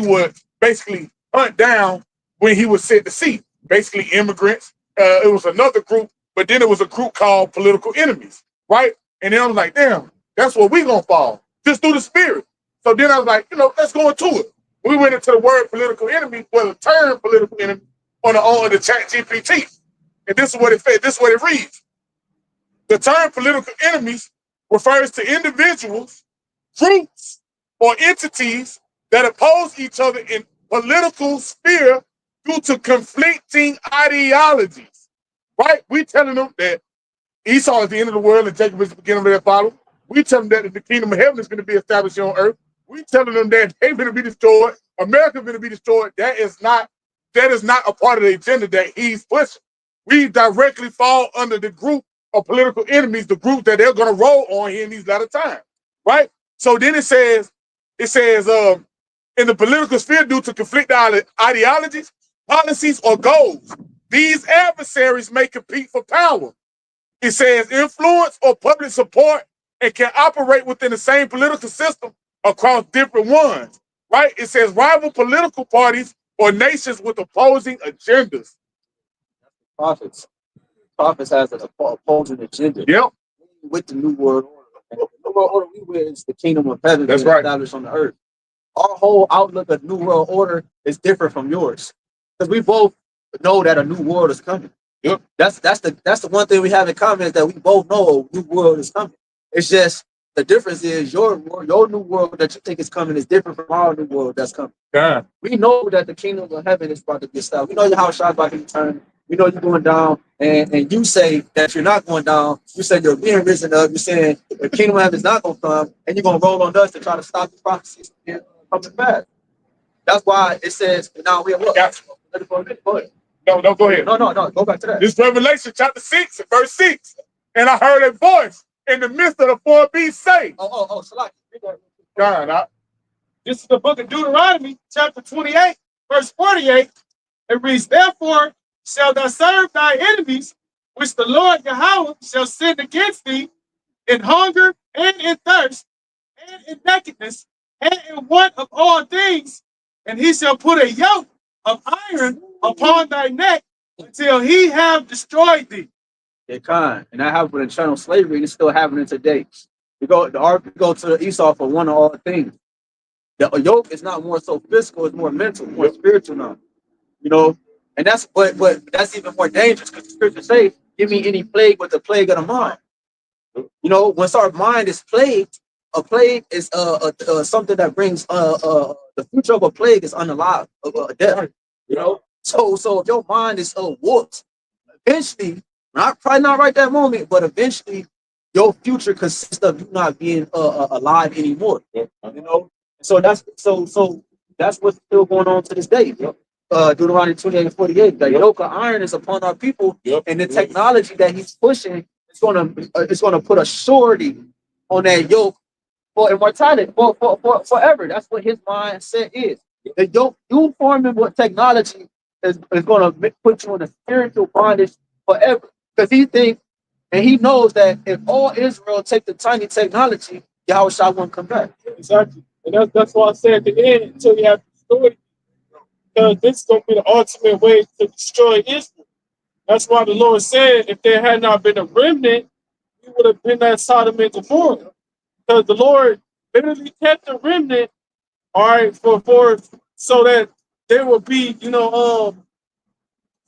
would basically hunt down when he was set to seat. Basically, immigrants. It was another group, but then it was a group called political enemies, right? And then I was like, damn, that's where we gonna fall, just through the spirit. So then I was like, let's go into it. We went into the word political enemy, well, the term political enemy on the chat GPT. And this is what it said, this is what it reads. The term political enemies refers to individuals, groups, or entities that oppose each other in political sphere due to conflicting ideologies. Right? We telling them that Esau is the end of the world and Jacob is the beginning of their follow. We tell them that the kingdom of heaven is going to be established on earth. We telling them that they're going to be destroyed. America's going to be destroyed. That is not a part of the agenda that he's pushing. We directly fall under the group of political enemies, the group that they're going to roll on here in these latter times, right? So then it says, in the political sphere, due to conflicting ideologies, policies, or goals, these adversaries may compete for power. It says influence or public support and can operate within the same political system across different ones, right? It says rival political parties or nations with opposing agendas. Prophets has an opposing agenda. Yep. With the New World Order. And the New World Order we with is the kingdom of heaven that's right, established on the earth. Our whole outlook of New World Order is different from yours, because we both know that a new world is coming. Yep. That's the one thing we have in common, is that we both know a new world is coming. It's just the difference is your new world that you think is coming is different from our new world that's coming. Yeah. We know that the kingdom of heaven is about to be established. We know your house is about to be turned. We know you're going down, and you say that you're not going down. You say you're being risen up. You're saying the kingdom of heaven is not going to come, and you're going to roll on us to try to stop the prophecies from coming back. That's why it says, now we are what? No, go ahead. No, go back to that. This Revelation chapter 6 and verse 6. and I heard a voice in the midst of the four beasts say, Salaki. God, This is the book of Deuteronomy, chapter 28, verse 48. It reads, therefore shall thou serve thy enemies, which the Lord Yahawah shall send against thee in hunger and in thirst and in nakedness and in want of all things. And he shall put a yoke of iron upon thy neck until he have destroyed thee. They're kind. And that happened in eternal slavery, and it's still happening today. We go to Esau for one of all things. The yoke is not more so physical, it's more mental, more spiritual now. You know, and that's but that's even more dangerous because the scriptures say, give me any plague but the plague of the mind. You know, once our mind is plagued, a plague is something that brings the future of a plague is unalive, death. You know, so if your mind is whooped, eventually, probably not right that moment, but eventually your future consists of you not being alive anymore. You know, so that's what's still going on to this day. Deuteronomy 28 and 48. The yoke of iron is upon our people, and the technology that he's pushing is gonna put a surety on that yoke for immortality, for forever. That's what his mindset is. The yoke, you forming what technology is gonna put you in a spiritual bondage forever. Because he thinks and he knows that if all Israel take the tiny technology, Yahushua won't come back. Exactly. And that's why I said at the end, until you have destroyed, because this is going to be the ultimate way to destroy Israel. That's why the Lord said, if there had not been a remnant, we would have been at Sodom and Gomorrah. Because the Lord literally kept the remnant, all right, for so that there will be, so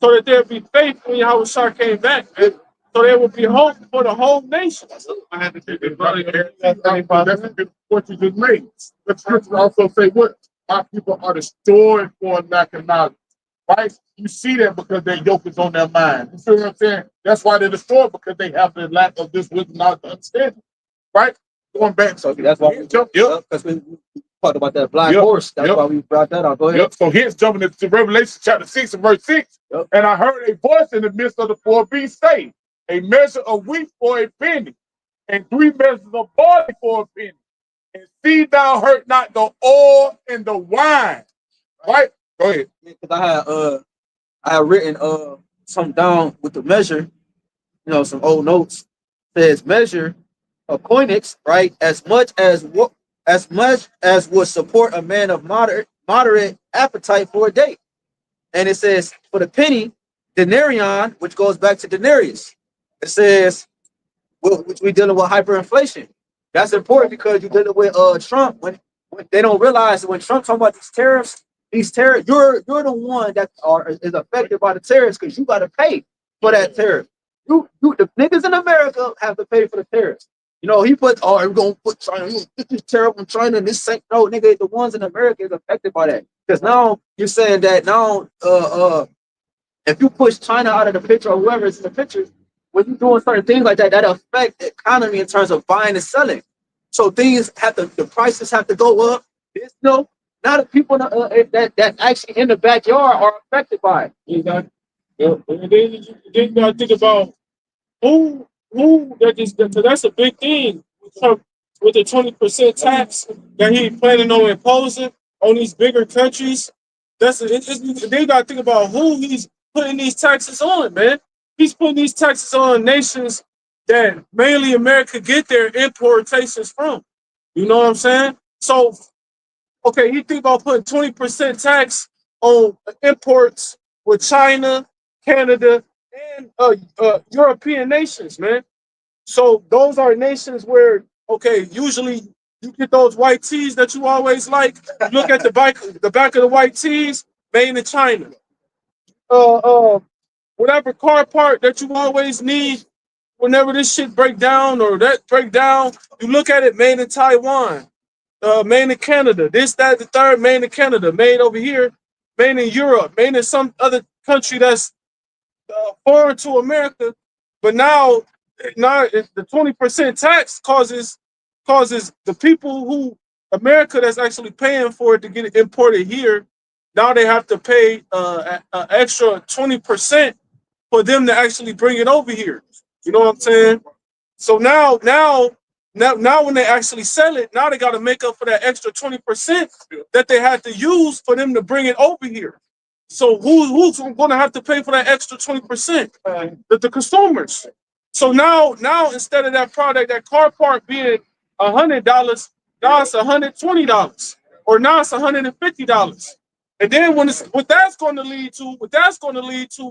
that there would be faith when Yahushua came back, man. So there will be hope for the whole nation. I had to take it, brother. That's a good point you just made. The scripture also say what? Our people are destroyed for lack of knowledge. Right? You see that because their yoke is on their mind. You see what I'm saying? That's why they're destroyed, because they have the lack of this wisdom, knowledge, understanding. Right? Going back. So that's why we because we talked about that black horse. That's why we brought that up. Go ahead. So here's jumping into Revelation chapter 6 and verse 6. And I heard a voice in the midst of the four beasts say, a measure of wheat for a penny, and 3 measures of barley for a penny. And see thou hurt not the oil and the wine. Right? Go ahead. Because I had written something down with the measure, some old notes. Says measure a coinage, right? As much as would support a man of moderate appetite for a day. And it says for the penny, denarion, which goes back to denarius. It says, which we dealing with hyperinflation. That's important because you're dealing with Trump. When they don't realize that when Trump talking about these tariffs, you're the one that is affected by the tariffs because you got to pay for that tariff. You the niggas in America have to pay for the tariffs. He put, we're gonna put China, this tariff on China, and this ain't no nigga. The ones in America is affected by that because now you're saying that now if you push China out of the picture or whoever is in the picture, when you're doing certain things like that, that affect the economy in terms of buying and selling. So the prices have to go up. Now the people that actually in the backyard are affected by it. Exactly. And then you got to think about who that's a big thing with the 20% tax that he planning on imposing on these bigger countries. Then you got to think about who he's putting these taxes on, man. He's putting these taxes on nations that mainly America get their importations from. You know what I'm saying? So, okay, you think about putting 20% tax on imports with China, Canada, and European nations, man. So those are nations where, okay, usually you get those white tees that you always like. You look at the back of the white tees, made in China. Whatever car part that you always need, whenever this shit break down or that break down, you look at it, made in Taiwan, made in Canada, this, that, the third, made in Canada, made over here, made in Europe, made in some other country that's foreign to America. But now the 20% tax causes the people who America that's actually paying for it to get it imported here. Now they have to pay an extra 20% for them to actually bring it over here. You know what I'm saying? So now when they actually sell it, now they got to make up for that extra 20% that they had to use for them to bring it over here. So who's going to have to pay for that extra 20%? The consumers. So now instead of that product, that car part being $100, now it's $120, or now it's $150. And then what that's going to lead to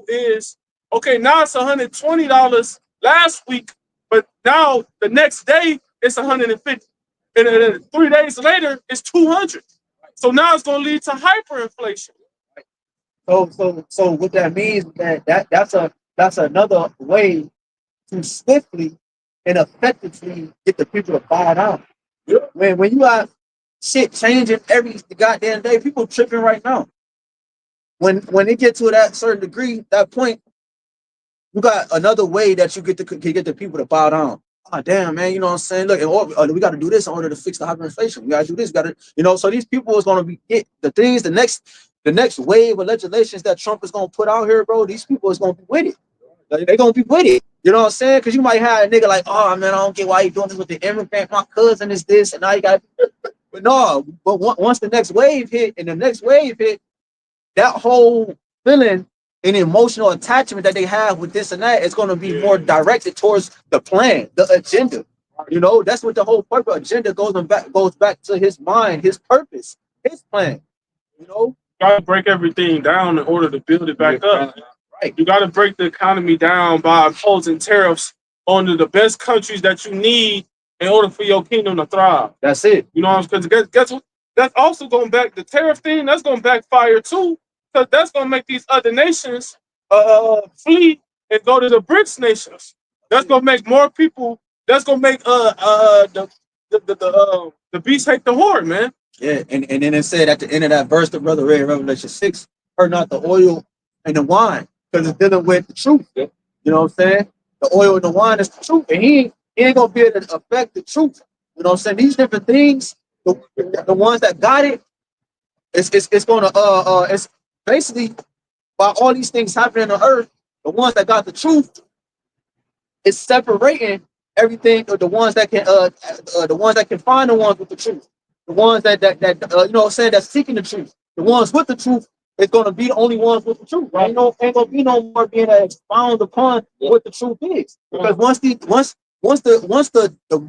is, okay, now it's $120 last week, but now the next day it's 150, and then 3 days later it's 200. So now it's going to lead to hyperinflation. So what that means is that's another way to swiftly and effectively get the people to buy it out. Yeah. When you got shit changing every goddamn day, people tripping right now. When it get to that certain degree, that point, you got another way that you get the people to bow down. Oh damn, man, you know what I'm saying? Look, we got to do this in order to fix the hyperinflation. We got to do this. We got to, so these people is going to get the things. The next wave of legislations that Trump is going to put out here, bro. These people is going to be with it. Like, they're going to be with it. You know what I'm saying? Because you might have a nigga like, oh man, I don't get why you doing this with the immigrant. My cousin is this, and now you got. But no, but once the next wave hit, that whole feeling and emotional attachment that they have with this and that is going to be more directed towards the plan, the agenda. That's what the whole purpose agenda goes back to his mind, his purpose, his plan. You got to break everything down in order to build it back up. Right. You got to break the economy down by imposing tariffs on the best countries that you need in order for your kingdom to thrive. That's it. You know what I'm saying? Because guess what? That's also going back, the tariff thing, that's going to backfire too, because that's going to make these other nations flee and go to the BRICS nations. That's going to make more people, that's going to make the beast hate the horde, man. Yeah, and then it said at the end of that verse, the brother read Revelation 6, hurt not the oil and the wine, because it's dealing with the truth. You know what I'm saying? The oil and the wine is the truth, and he ain't gonna be able to affect the truth. You know what I'm saying? These different things, the ones that got it, it's gonna it's basically, by all these things happening on earth, the ones that got the truth is separating everything, or the ones that can find the ones with the truth. The ones that you know what I'm saying, that's seeking the truth. The ones with the truth is going to be the only ones with the truth. Right? Ain't going to be no more being expound upon what the truth is. Because once the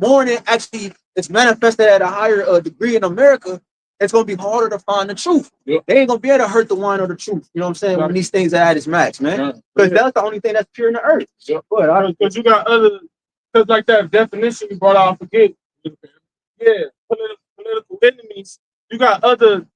morning actually is manifested at a higher degree in America, it's going to be harder to find the truth. They ain't going to be able to hurt the wine or the truth. You know what I'm saying? When these things are at its max, man. Because that's the only thing that's pure in the earth. Because you got other, because like that definition you brought out, I forget. Yeah, political enemies. You got other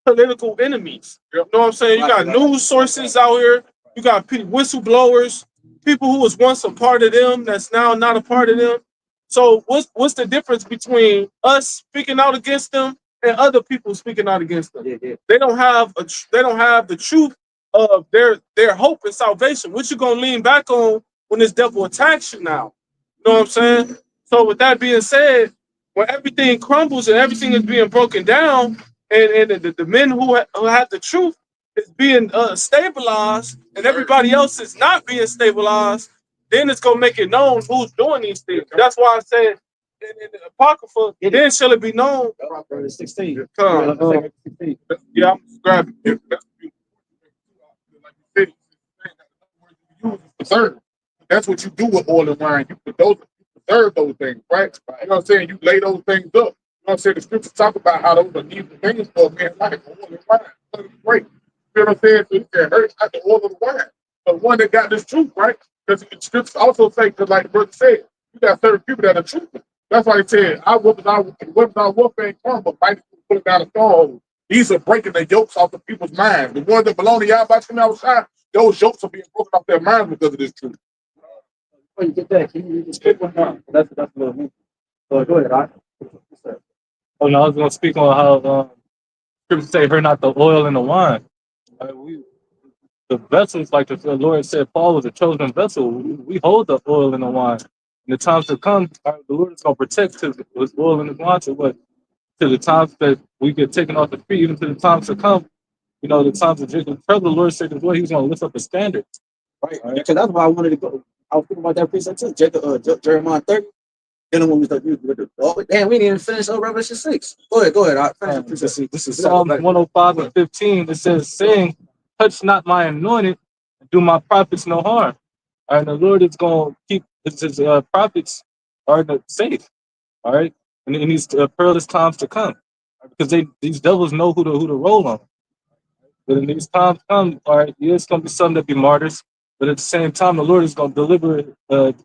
political enemies. You know what I'm saying? You got news sources out here. You got whistleblowers, people who was once a part of them that's now not a part of them. So what's the difference between us speaking out against them and other people speaking out against them? They don't have the truth of their hope and salvation. What you gonna lean back on when this devil attacks you now? You know what I'm saying? So with that being said, when everything crumbles and everything is being broken down, and the men who have the truth is being stabilized, and everybody else is not being stabilized, then it's gonna make it known who's doing these things. That's why I said in the Apocrypha, then shall it be known. 16. Yeah, I'm grabbing it. That's what you do with oil and wine. You preserve those things, right? You know what I'm saying? You lay those things up. You know what I'm saying? The scriptures talk about how those are needful things for a man like oil and wine. Great. You know what I'm saying? So you can hurt like the oil and wine. The one that got this truth, right? Because the scriptures also say, because like the brother said, you got certain people that are truthful. That's why he said, our warfare ain't come, but mighty people pulling down a stronghold. These are breaking the yokes off the people's minds. The ones that belong to YAHWASHI outside, those yokes are being broken off their minds because of this truth. Before you get that, can you read the script one more? That's a little movie. So go ahead, right? Oh no, I was gonna speak on how scripture say, "Hurt not the oil and the wine." The vessels, like the Lord said, Paul was a chosen vessel. We hold the oil and the wine. In the times to come, the Lord is gonna protect his oil and his wine to the times that we get taken off the feet, even to the times to come. You know, the times of Jacob trouble, the Lord said the Lord, he's gonna lift up the standard. Right. Because that's why I wanted to go. I was thinking about that precept too. Jeremiah 30. Dealing with the oh damn, we didn't even finish Revelation 6. Go ahead. I finish the precept. This is Psalm 105 and 15. It says, saying, touch not my anointed, and do my prophets no harm. And the Lord is going to keep his prophets are safe. All right. And in these perilous times to come. Because these devils know who to roll on. But in these times come, all right, yeah, it's going to be some that be martyrs. But at the same time, the Lord is going to deliver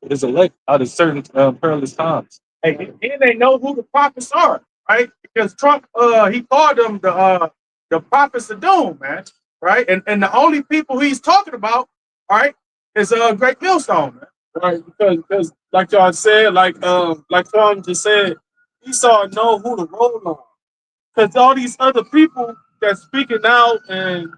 his elect out of certain perilous times. Hey, and they know who the prophets are, right? Because Trump, he called them the prophets of doom, man, right? And the only people he's talking about, all right, is Great Millstone, man. Right, because like y'all said, like Sean just said, Esau know who to roll on. Because all these other people that's speaking out and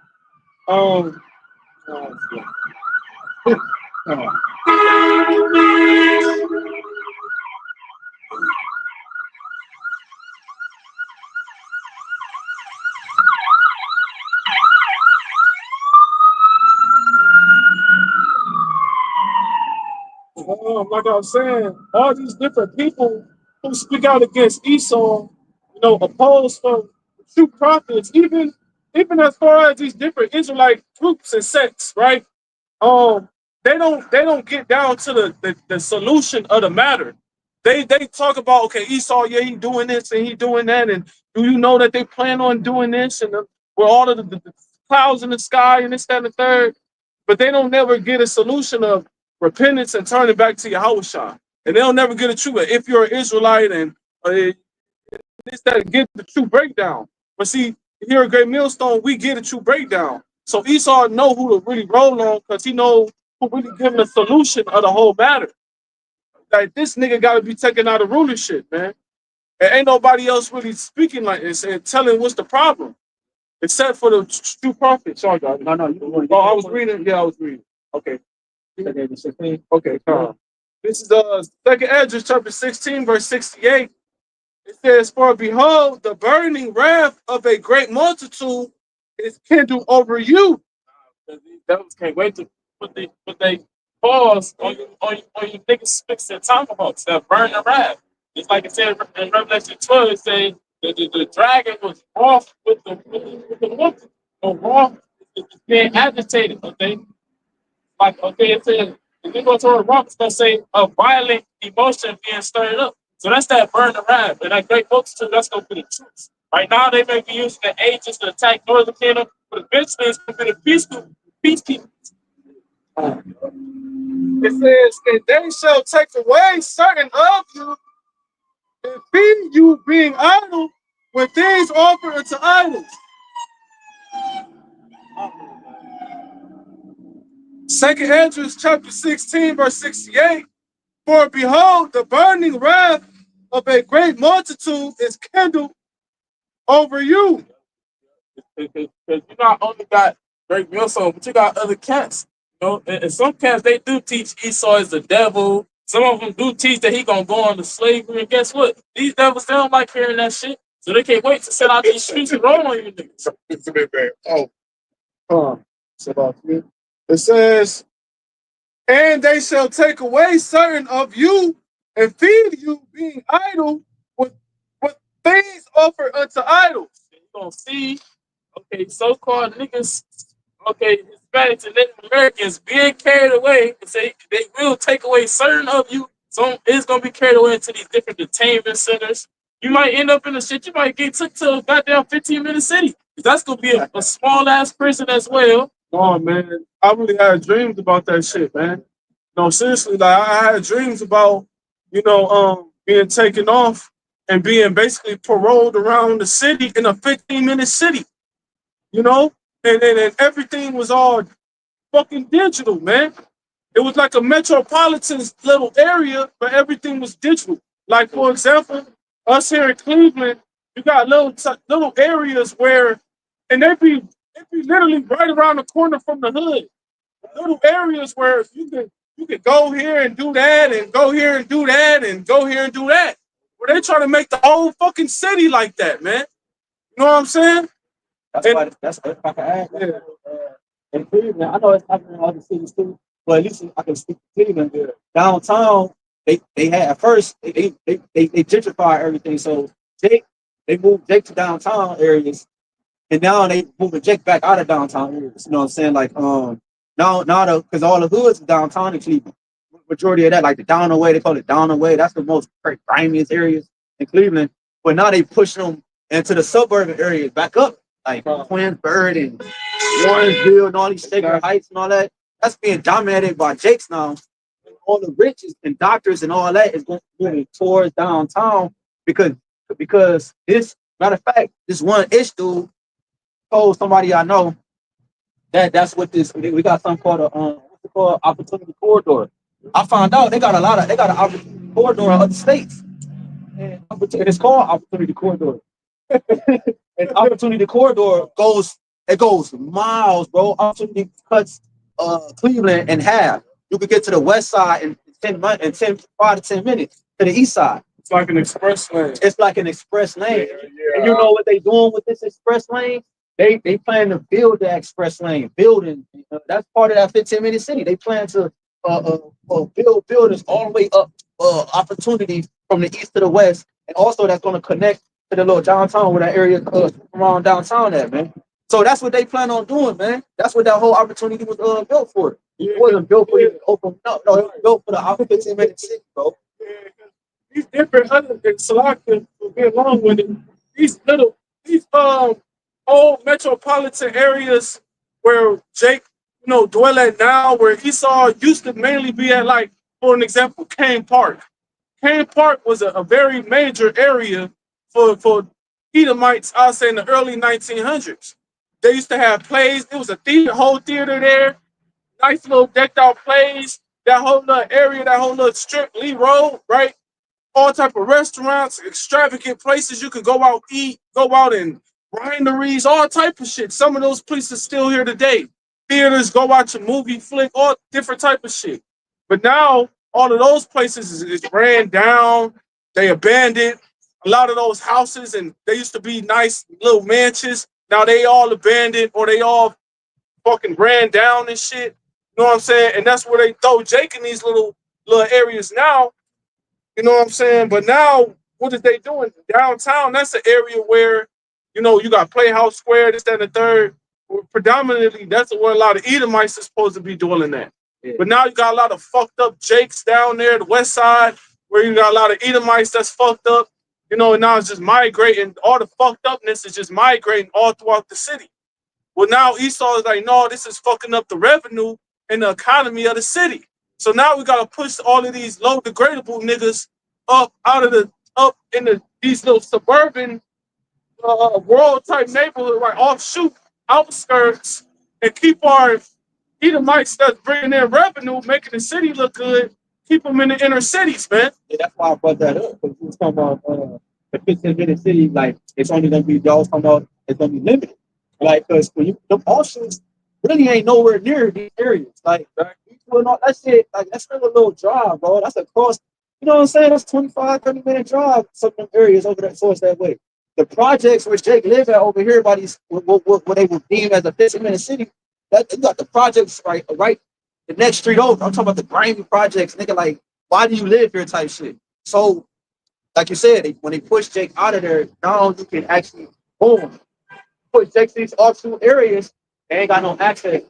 like I was saying, all these different people who speak out against Esau, you know, opposed from true prophets, even as far as these different Israelite groups and sects, right? They don't get down to the solution of the matter. They talk about, okay, Esau, yeah, he doing this and he doing that, and do you know that they plan on doing this and with all of the clouds in the sky and this, that, and the third, but they don't never get a solution of repentance and turning back to Yahawashi. And they'll never get a true, if you're an Israelite and it's that get the true breakdown. But see, here at Great Millstone, we get a true breakdown. So Esau know who to really roll on because he know who really giving the solution of the whole matter. Like this nigga gotta be taken out of rulership, man. And ain't nobody else really speaking like this and telling what's the problem. Except for the true prophet. Sorry, guys. No, oh, I was reading. Yeah, I was reading. Okay. Okay, this is the second Ezra, chapter 16, verse 68. It says, for behold, the burning wrath of a great multitude is kindled over you. These devils can't wait to put they pause on you niggas fix their tomahawks that burn the wrath. It's like it said in Revelation 12, it says the dragon was wroth with the multitude. The wrath is being agitated, okay? Like, okay, it says, if you go to a rock, it's going to say a violent emotion being stirred up. So that's that burn the wrath. And that great multitude, that's going to be the troops. Right now, they may be using the agents to attack Northern Kingdom, but eventually it's going to be the peace people. It says, and they shall take away certain of you and feed you being idle with things offered unto idols. Second Ezra chapter 16, verse 68. For behold, the burning wrath of a great multitude is kindled over you. Because you not only got Great Millstone, but you got other camps. You know, in some camps they do teach Esau is the devil. Some of them do teach that he gonna go into slavery. And guess what? These devils, they don't like hearing that shit. So they can't wait to set out these streets and roll on you niggas. It says, and they shall take away certain of you and feed you being idle with things offered unto idols. You're gonna see, okay, so-called niggas, okay, Hispanics and Native Americans being carried away and say they will take away certain of you. So it's gonna be carried away into these different detainment centers. You might end up in a shit, you might get took to a goddamn 15-minute city. That's gonna be a small ass prison as well. Oh man, I really had dreams about that shit, man. No, seriously, like I had dreams about, you know, being taken off and being basically paroled around the city in a 15-minute city, you know, and everything was all fucking digital, man. It was like a metropolitan little area, but everything was digital. Like, for example, us here in Cleveland, you got little areas where, and they be literally right around the corner from the hood. Little areas where you could go here and do that, and go here and do that, and go here and do that. Where they trying to make the whole fucking city like that, man. You know what I'm saying? That's if I can add. Yeah. In Cleveland, I know it's happening in other cities too. but at least I can speak to Cleveland. There. Downtown, they had at first they gentrified everything. So Jake, they moved Jake to downtown areas, and now they moving Jake back out of downtown areas. You know what I'm saying? Like now because all the hoods are downtown in Cleveland. Majority of that, like the Downaway, they call it Downaway. That's the most grimiest areas in Cleveland. But now they push them into the suburban areas back up, like Quinsburg and Warrensville and all these Shaker Heights and all that. That's being dominated by Jakes now. And all the riches and doctors and all that is going towards downtown because this, matter of fact, this one ish dude told somebody I know that's what this, we got something called a what's it called, opportunity corridor. I found out they got an opportunity corridor in other states, and it's called opportunity corridor. And opportunity corridor goes miles, bro. Opportunity cuts Cleveland in half. You could get to the west side in 5 to 10 minutes to the east side. It's like an express lane. It's like an express lane. Yeah. And you know what they doing with this express lane? They plan to build the express lane, building. That's part of that 15-minute city. They plan to build buildings all the way up opportunity from the east to the west, and also that's going to connect to the little downtown where that area around downtown at, man. So that's what they plan on doing, man. That's what that whole opportunity was built for. It wasn't built for open. No, it was built for the 15-minute city, bro. Yeah, these different other Salakia will be along with it. These old metropolitan areas where Jake, dwell at now, where Esau used to mainly be at, like, for an example, Kane Park. Kane Park was a very major area for Edomites, I'll say, in the early 1900s. They used to have plays. It was a whole theater there, nice little decked out plays. That whole little area, that whole little strip, Lee Road, right? All type of restaurants, extravagant places you can go out eat, go out and wineries, all type of shit. Some of those places still here today. Theaters, go watch a movie, flick, all different type of shit. But now all of those places is ran down. They abandoned. A lot of those houses, and they used to be nice little mansions. Now they all abandoned, or they all fucking ran down and shit. You know what I'm saying? And that's where they throw Jake in these little areas now. You know what I'm saying? But now, what is they doing? Downtown, that's an area where, you got Playhouse Square, this, that, and the third. Predominantly, that's where a lot of Edomites are supposed to be dwelling at. Yeah. But now you got a lot of fucked up Jakes down there, the west side, where you got a lot of Edomites that's fucked up. And now it's just migrating. All the fucked upness is just migrating all throughout the city. Well, now Esau is like, no, this is fucking up the revenue and the economy of the city. So now we gotta push all of these low degradable niggas up these little suburban world type neighborhood, right, offshoot outskirts, and keep our Edomites that's bringing in revenue, making the city look good, keep them in the inner cities, man. Yeah, that's why I brought that up, because we was talking about the 15-minute city, like it's only gonna be, y'all talking about it's gonna be limited. Like, because when the offshoots really ain't nowhere near these areas. Like, that shit, like, that's still a little drive, bro. That's across, you know what I'm saying? That's 25, 30-minute drive, some of them areas over that source that way. The projects where Jake live at over here by these, what they would deem as a 15-minute city, that you got the projects right the next street over. I'm talking about the grimy projects, nigga, like, why do you live here type shit? So, like you said, when they push Jake out of there, now you can actually, boom, push Jake to these offshoot areas. They ain't got no access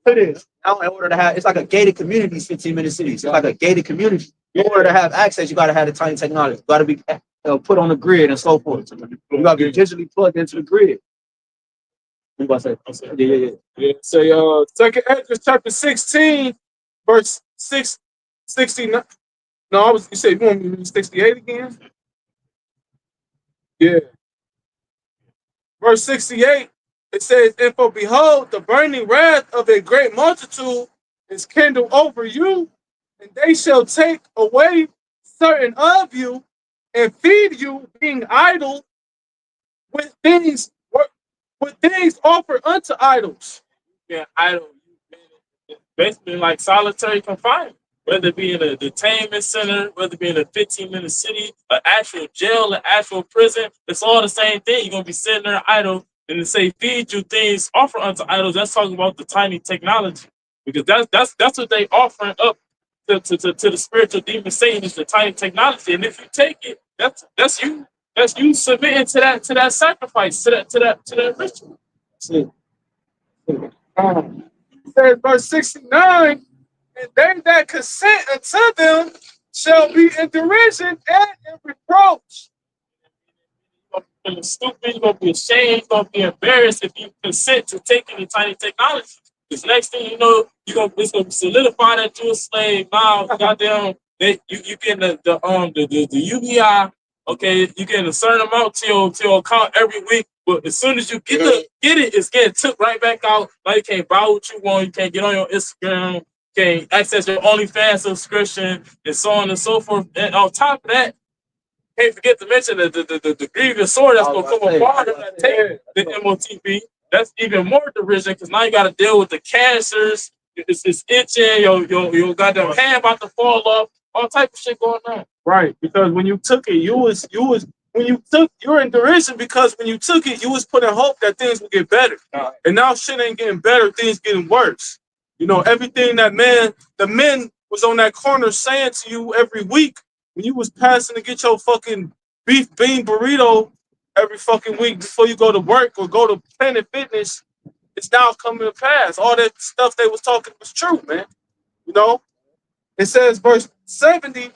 to this. Now, in order to have, it's like a gated community, 15-minute cities. It's like a gated community. In order to have access, you got to have the tiny technology. You got to be put on the grid and so forth. You got to be digitally plugged into the grid. What you about to say? Yeah. Say, 2nd Ezra chapter 16, verse 69. No, you said you want me to read 68 again? Yeah. Verse 68, it says, and for behold, the burning wrath of a great multitude is kindled over you, and they shall take away certain of you and feed you, being idle, with things offered unto idols. Yeah, idle. Basically like solitary confinement, whether it be in a detainment center, whether it be in a 15-minute city, an actual jail, an actual prison. It's all the same thing. You're going to be sitting there idle, and to say feed you things offered unto idols, that's talking about the tiny technology. because that's what they offering up to the spiritual demon Satan is the tiny technology. And if you take it, that's you submitting to that sacrifice, to that ritual. See, it says verse 69, and they that consent unto them shall be in derision and in reproach. You're gonna be feeling stupid, you're gonna be ashamed, you're gonna be embarrassed if you consent to taking the tiny technology. Because next thing you know, it's gonna solidify that you're a slave. Now, goddamn, you getting the UBI. Okay, you getting a certain amount to your account every week, but as soon as you get it, it's getting took right back out. Now you can't buy what you want, you can't get on your Instagram, you can't access your OnlyFans subscription, and so on and so forth. And on top of that, can't forget to mention the grievous sword that's gonna come apart of that tape, the MOTP. That's even more derision because now you got to deal with the cancers. It's itching. Your goddamn hand about to fall off. All type of shit going on. Right, because when you took it, you're in derision because when you took it, you was putting hope that things would get better. And now shit ain't getting better, things getting worse. You know, everything that the men was on that corner saying to you every week when you was passing to get your fucking beef bean burrito every fucking week before you go to work or go to Planet Fitness, it's now coming to pass. All that stuff they was talking was true, man. You know? It says, verse 70,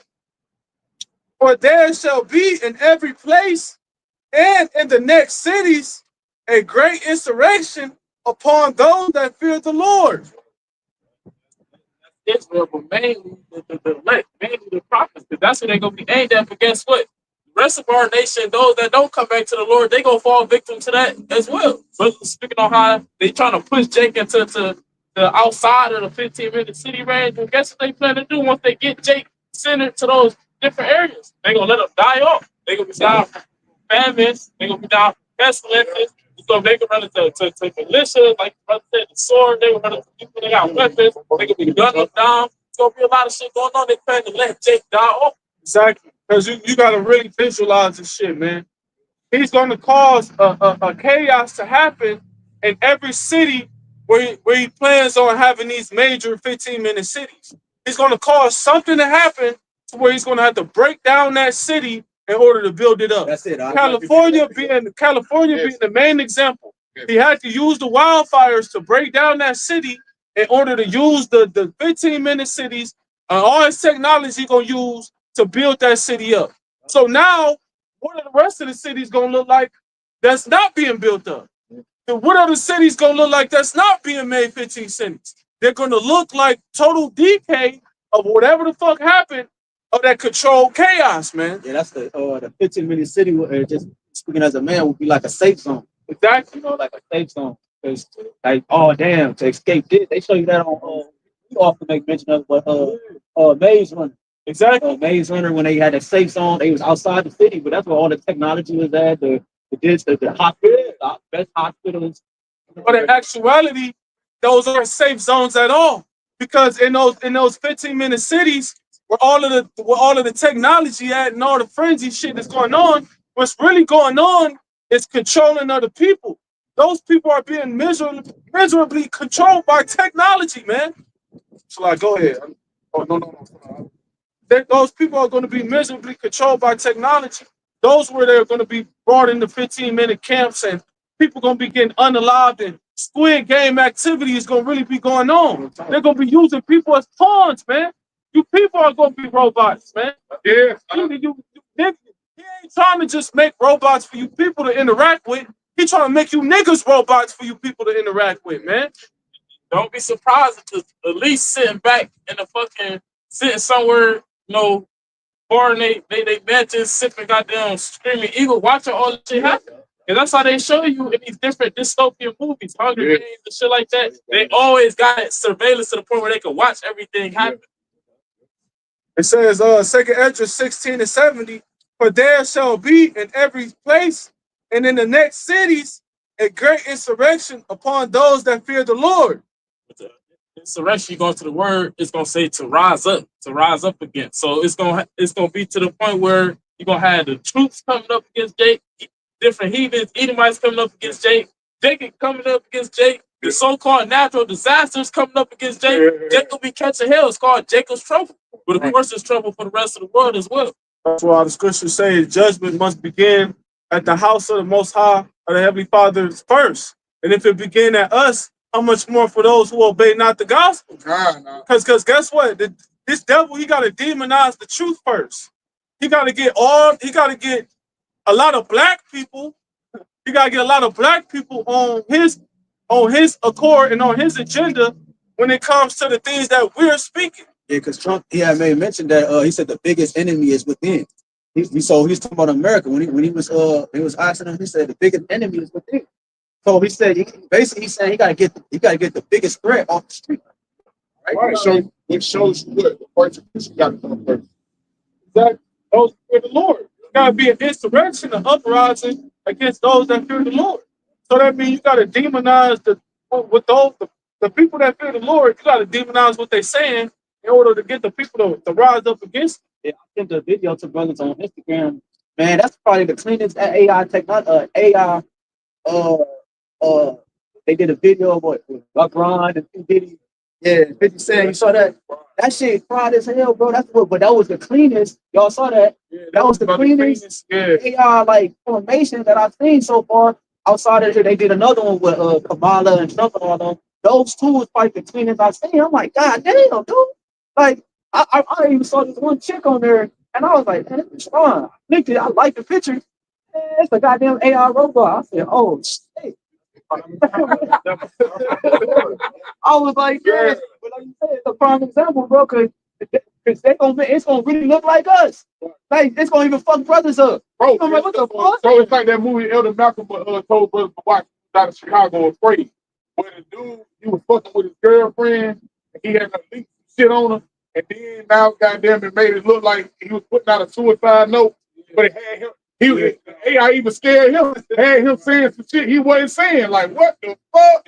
for there shall be in every place and in the next cities a great insurrection upon those that fear the Lord. Israel, but mainly the elect, mainly the prophets, because that's what they're going to be aimed at. But guess what? The rest of our nation, those that don't come back to the Lord, they going to fall victim to that as well. But speaking on how they trying to push Jake into the outside of the 15-minute city range, and guess what they plan to do once they get Jake centered to those different areas? They're going to let them die off. They're going to be down from famines. They're going to be down from pestilences. So they can run into militia, like brother said, the sword. They can run into people that got weapons. They can be gunning them down. It's going to be a lot of shit going on. They plan to let Jake die off. Exactly. Because you got to really visualize this shit, man. He's going to cause a chaos to happen in every city where he plans on having these major 15-minute cities. He's going to cause something to happen to where he's going to have to break down that city in order to build it up. That's it. California being the main example. He had to use the wildfires to break down that city in order to use the 15-minute cities and all his technology going to use to build that city up. So now, what are the rest of the cities going to look like that's not being built up? And what are the cities going to look like that's not being made 15 cities? They're going to look like total decay of whatever the fuck happened of that controlled chaos, man. Yeah, that's the 15-minute city. Just speaking as a man, would be like a safe zone. Exactly. You know, like a safe zone. Because, like, oh damn, to escape this, they show you that on. We often make mention of, but Maze Runner. Exactly. Maze Runner, when they had a safe zone, they was outside the city, but that's where all the technology was at. The hospitals, the best hospitals. But in actuality, those aren't safe zones at all, because in those 15-minute cities where all of the technology at and all the frenzy shit that's going on, what's really going on is controlling other people. Those people are being miserably controlled by technology, man. So like, go ahead. Oh no. Those people are going to be miserably controlled by technology. Those where they're going to be brought into 15-minute camps and people going to be getting unalived and Squid Game activity is going to really be going on. They're going to be using people as pawns, man. You people are going to be robots, man. Yeah. He ain't trying to just make robots for you people to interact with. He's trying to make you niggas robots for you people to interact with, man. Don't be surprised if at least sitting back in the sitting somewhere, you know, or they benches, sipping goddamn Screaming Eagle, watching all this shit happen. And that's how they show you in these different dystopian movies, Hunger Games and shit like that. They always got surveillance to the point where they can watch everything happen. It says, 2nd Ezra 16 and 70, for there shall be in every place and in the next cities a great insurrection upon those that fear the Lord. Insurrection, you go to the word, it's gonna say to rise up again. So it's gonna be to the point where you're gonna have the troops coming up against Jake, different heathens, Edomites coming up against Jake, Jacob coming up against Jake, the so-called natural disasters coming up against Jacob be catching hell. It's called Jacob's trouble. But of course, it's trouble for the rest of the world as well. That's why the scriptures say judgment must begin at the house of the Most High, of the Heavenly Father first. And if it begin at us, how much more for those who obey not the gospel? Because guess what? This devil, he got to demonize the truth first. He got to get a lot of black people. He got to get a lot of black people on his accord and on his agenda when it comes to the things that we're speaking. Yeah, because Trump, he had made mention that he said the biggest enemy is within. So he's talking about America when he was asking him. He said the biggest enemy is within. So he said basically he's saying he gotta get the biggest threat off the street. Right. So it shows you what the persecution got to come first. That those fear the Lord. You gotta be an insurrection, an uprising against those that fear the Lord. So that means you gotta demonize the people that fear the Lord. You gotta demonize what they're saying in order to get the people to rise up against it. Yeah, I sent a video to brothers on Instagram. Man, that's probably the cleanest AI technology. AI. They did a video of what LeBron and Diddy. Yeah, 50 Cent. You saw that? That shit fried as hell, bro. But that was the cleanest. Y'all saw that? Yeah, That was the cleanest AI like formation that I've seen so far. Outside of here, they did another one with Kamala and Trump and all them. Those two was like the cleanest I've seen. I'm like, God damn, dude. Like, I even saw this one chick on there, and I was like, man, it's fun. I like the picture. Man, it's a goddamn AI robot. I said, oh shit. I was like, yeah, but like you said, it's a prime example, bro, because it's gonna really look like us. Like it's gonna even fuck brothers up. Bro, I'm like, what the fuck? so it's like that movie Elder Malcolm told brothers to watch out of Chicago Afraid. Where the dude, he was fucking with his girlfriend, and he had to leak shit on her, and then now goddamn it made it look like he was putting out a suicide note, but it had him. AI even scared him, had him saying some shit he wasn't saying. Like, what the fuck?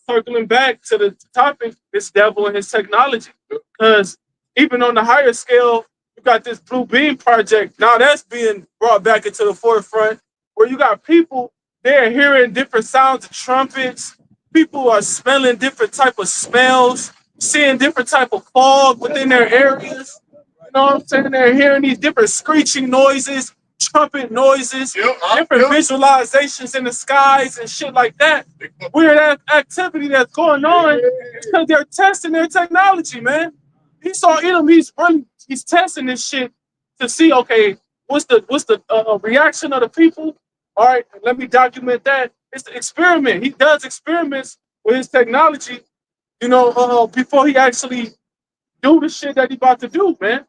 Circling back to the topic, this devil and his technology. Because even on the higher scale, you got this Blue Beam project. Now that's being brought back into the forefront, where you got people, they're hearing different sounds of trumpets. People are smelling different type of smells, seeing different type of fog within their areas. You know what I'm saying? They're hearing these different screeching noises, trumpet noises, different visualizations in the skies and shit like that. Weird activity that's going on because they're testing their technology, man. He saw Edom, he's testing this shit to see, okay, what's the reaction of the people? All right, let me document that. It's an experiment. He does experiments with his technology, before he actually do the shit that he about to do, man.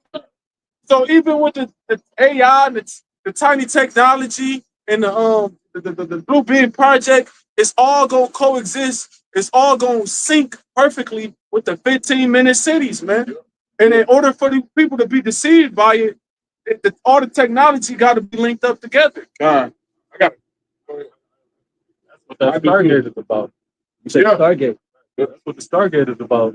So even with the AI and the tiny technology and the Blue Beam project, it's all gonna coexist. It's all gonna sync perfectly with the 15-minute cities, man. And in order for the people to be deceived by it, all the technology got to be linked up together. God, I got it. Go ahead. That's what that Stargate is about. You said Stargate. That's what the Stargate is about.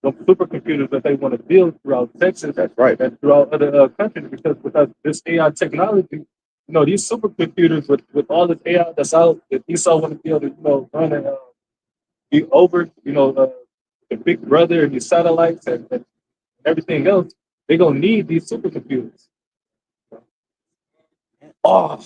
The supercomputers that they want to build throughout Texas, that's right, and throughout other countries, because this AI technology, these supercomputers with all this AI that's out, that Esau want to be able to, run and be over, the Big Brother and these satellites and everything else, they're gonna need these supercomputers. Oh,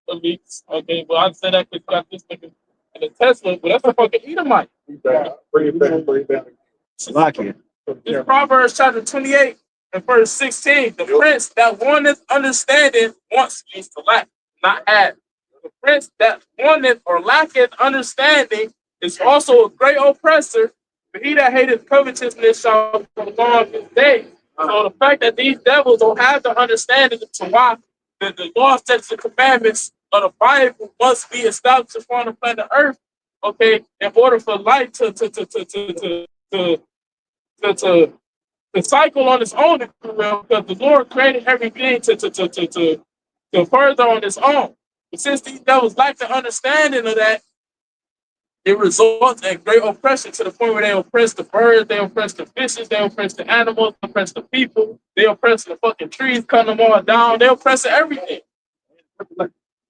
elites. Okay, well I said that because got this nigga in the Tesla, but that's a fucking Edomite. Bring it back. Bring it back. Salakia. This Proverbs chapter 28 and verse 16. The prince that wanteth understanding wants means to lack, not have. The prince that wanteth or lacketh understanding is also a great oppressor, but he that hateth covetousness shall prolong his days. So the fact that these devils don't have the understanding to why the law, statutes, and commandments of the Bible must be established upon the planet Earth, okay, in order for life to cycle on its own, if you will, because the Lord created everything to further on its own. But since these devils lack the understanding of that, it results in great oppression to the point where they oppress the birds, they oppress the fishes, they oppress the animals, they oppress the people, they oppress the fucking trees, cut them all down, they oppress everything.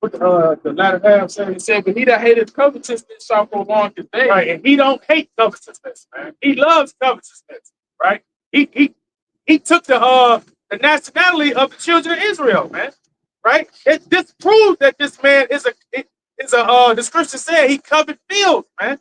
What the latter half said. He said, but he that hateth covetousness shall prolong his days. Right, and he don't hate covetousness, man. He loves covetousness, right? He took the nationality of the children of Israel, man. Right? This proves that this man is the scripture said he covered fields, man.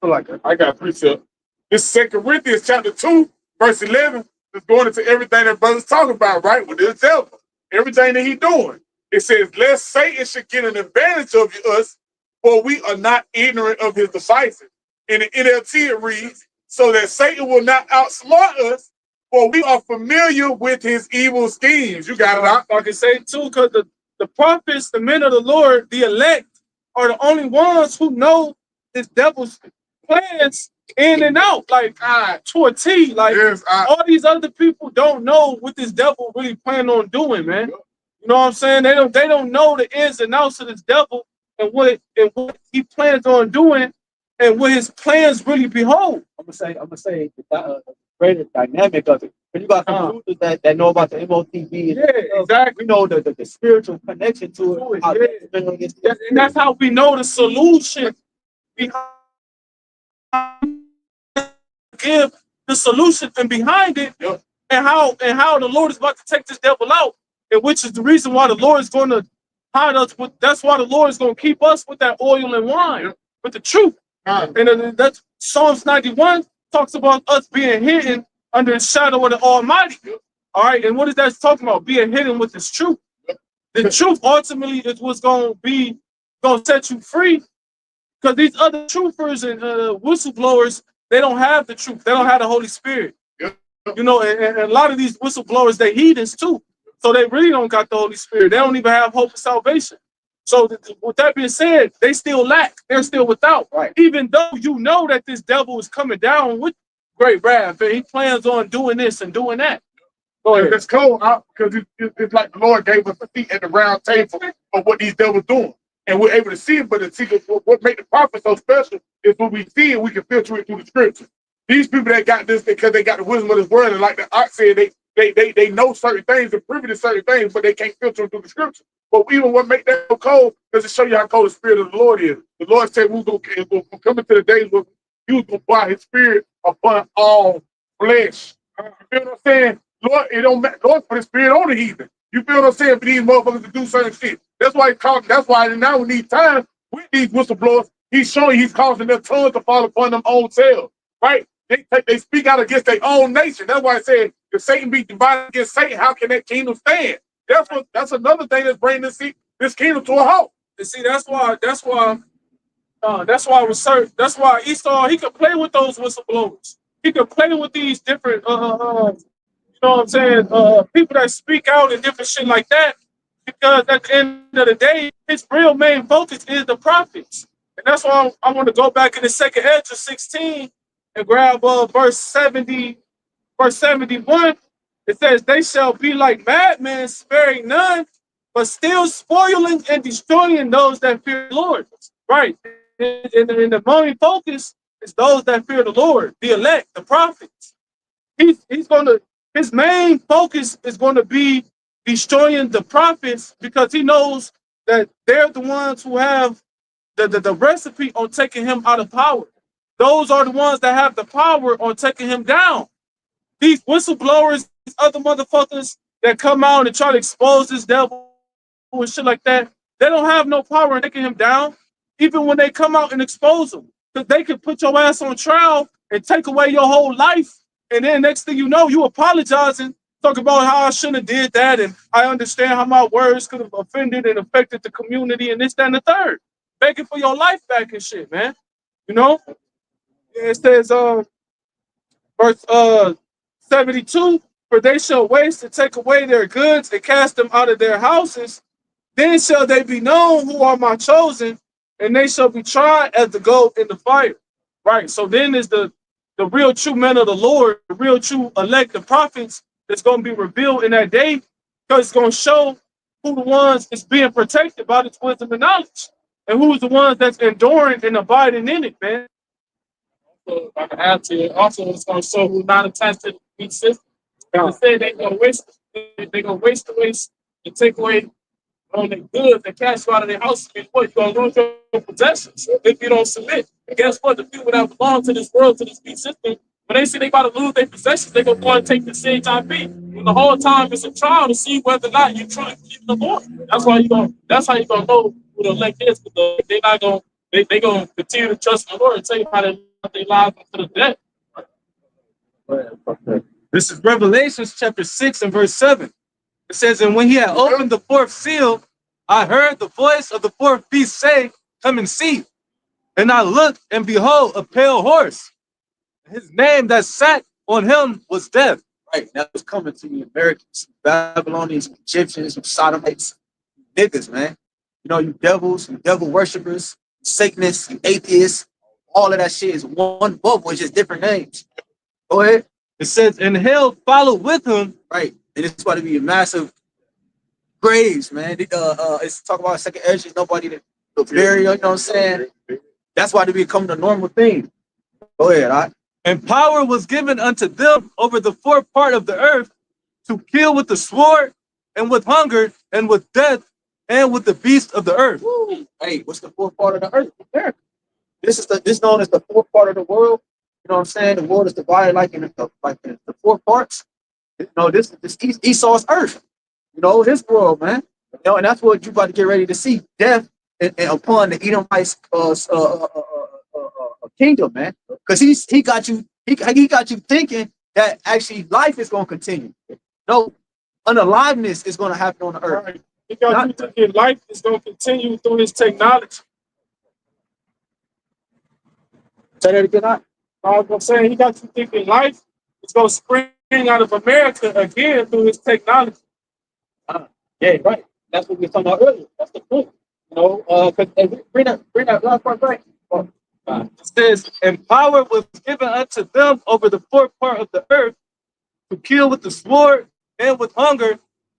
So like I got a precept. This 2 Corinthians chapter 2, verse 11 is going into everything that brother's talking about, right? With this devil, everything that he's doing. It says, lest Satan should get an advantage of us, for we are not ignorant of his devices. In the NLT it reads, so that Satan will not outsmart us, for we are familiar with his evil schemes. You got it out. I can say too, because the prophets, the men of the Lord, the elect, are the only ones who know this devil's plans in and out, like to a T. Like Yes, all these other people don't know what this devil really plan on doing, man. You know what I'm saying? They don't know the ins and outs of this devil and what he plans on doing and what his plans really behold. I'm gonna say the greater dynamic of it. But you got some users that know about the MOTV. Yeah, exactly. We know the spiritual connection to it. And that's how we know the solution behind give the solution and behind it, and how the Lord is about to take this devil out, and which is the reason why the Lord is going to hide us with. That's why the Lord is going to keep us with that oil and wine, with the truth. And that's Psalms 91 talks about us being hidden under the shadow of the Almighty. All right, and what is that talking about? Being hidden with this truth. The truth ultimately is what's going to set you free, because these other truthers and whistleblowers, they don't have the truth. They don't have the Holy Spirit. You know, and a lot of these whistleblowers, they heathens too. So they really don't got the Holy Spirit. They don't even have hope of salvation. So with that being said, they still lack. They're still without. Right. Even though you know that this devil is coming down with great wrath, and he plans on doing this and doing that. Go ahead. It's cool because it's like the Lord gave us a seat at the round table of what these devils doing. And we're able to see it, but to see what makes the prophet so special is when we see it, we can filter it through the scripture. These people that got this because they got the wisdom of this word, and like the ox said, they know certain things and privy to certain things, but they can't filter them through the scripture. But even what make that so cold, because it show you how cold the spirit of the Lord is. The Lord said we're going to come into the days where he was going to pour his spirit upon all flesh. You feel what I'm saying? Lord, it don't matter. Lord put his spirit on the heathen. You feel what I'm saying? For these motherfuckers to do certain shit. That's why that's why now we need time with these whistleblowers. He's showing he's causing their tongues to fall upon them own selves. Right? They speak out against their own nation. That's why I said if Satan be divided against Satan, how can that kingdom stand? That's another thing that's bringing this kingdom to a halt. And see, that's why Esau, he could play with those whistleblowers. He could play with these different you know what I'm saying, people that speak out and different shit like that, because at the end of the day, his real main focus is the prophets. And that's why I want to go back in the second Ezra 16 and grab verse 70, verse 71. It says, they shall be like madmen, sparing none, but still spoiling and destroying those that fear the Lord. Right. And the main focus is those that fear the Lord, the elect, the prophets. His main focus is going to be destroying the prophets, because he knows that they're the ones who have the recipe on taking him out of power. Those are the ones that have the power on taking him down. These whistleblowers, these other motherfuckers that come out and try to expose this devil and shit like that, They don't have no power in taking him down, even when they come out and expose him. Because they can put your ass on trial and take away your whole life. And then next thing you know, you apologizing, talk about how I shouldn't have did that, and I understand how my words could have offended and affected the community and this, that, and the third. Begging for your life back and shit, man. You know? It says verse 72, for they shall waste and take away their goods and cast them out of their houses. Then shall they be known who are my chosen, and they shall be tried as the gold in the fire. Right. So then is the real true men of the Lord, the real true elect, the prophets that's going to be revealed in that day, because it's going to show who the ones is being protected by this wisdom and knowledge, and who's the ones that's enduring and abiding in it, man. So I can add to it. Also, it's going to show who's not attached to the beat system. They say they're going to waste, the waste and take away on their goods and cash you out of their house. And what, you're going to lose your possessions if you don't submit. And guess what? The people that belong to this world, to this beat system, when they see they about to lose their possessions, they're going to go and take the CHIP. And the whole time it's a trial to see whether or not you truly believe in the Lord. That's how you're going to know who the elect is. Because they're not going to, they're going to continue to trust in the Lord and tell you how they live their lives into the death. This is Revelations chapter 6 and verse 7. It says, and when he had opened the fourth seal, I heard the voice of the fourth beast say, come and see. And I looked, and behold, a pale horse. His name that sat on him was Death. Right, that was coming to the Americans, Babylonians, Egyptians, Sodomites, niggas, man. You know, you devils, you devil worshippers, Satanists, you atheists, all of that shit is one bubble, it's just different names. Go ahead. It says, and hell followed with him, right? And it's about to be a massive graves, man. It's talk about second edges, nobody to bury, you know what I'm saying? That's why they become the normal thing. Go ahead, all right? And power was given unto them over the fourth part of the earth to kill with the sword and with hunger and with death and with the beast of the earth. Woo. Hey, what's the fourth part of the earth? America. This known as the fourth part of the world. You know what I'm saying? The world is divided like in the four parts. You know, this Esau's earth. You know, his world, man. You know, and that's what you about to get ready to see. Death and upon the Edomites kingdom, man. Because he got you thinking that actually life is gonna continue. No, unaliveness is gonna happen on the earth. Right. He got you thinking life is gonna continue through his technology. Say that again. I was gonna say he got you thinking life is gonna spring out of America again through his technology. Yeah, right. That's what we were talking about earlier. That's the point. You know, bring that last part back. It says, and power was given unto them over the fourth part of the earth to kill with the sword and with hunger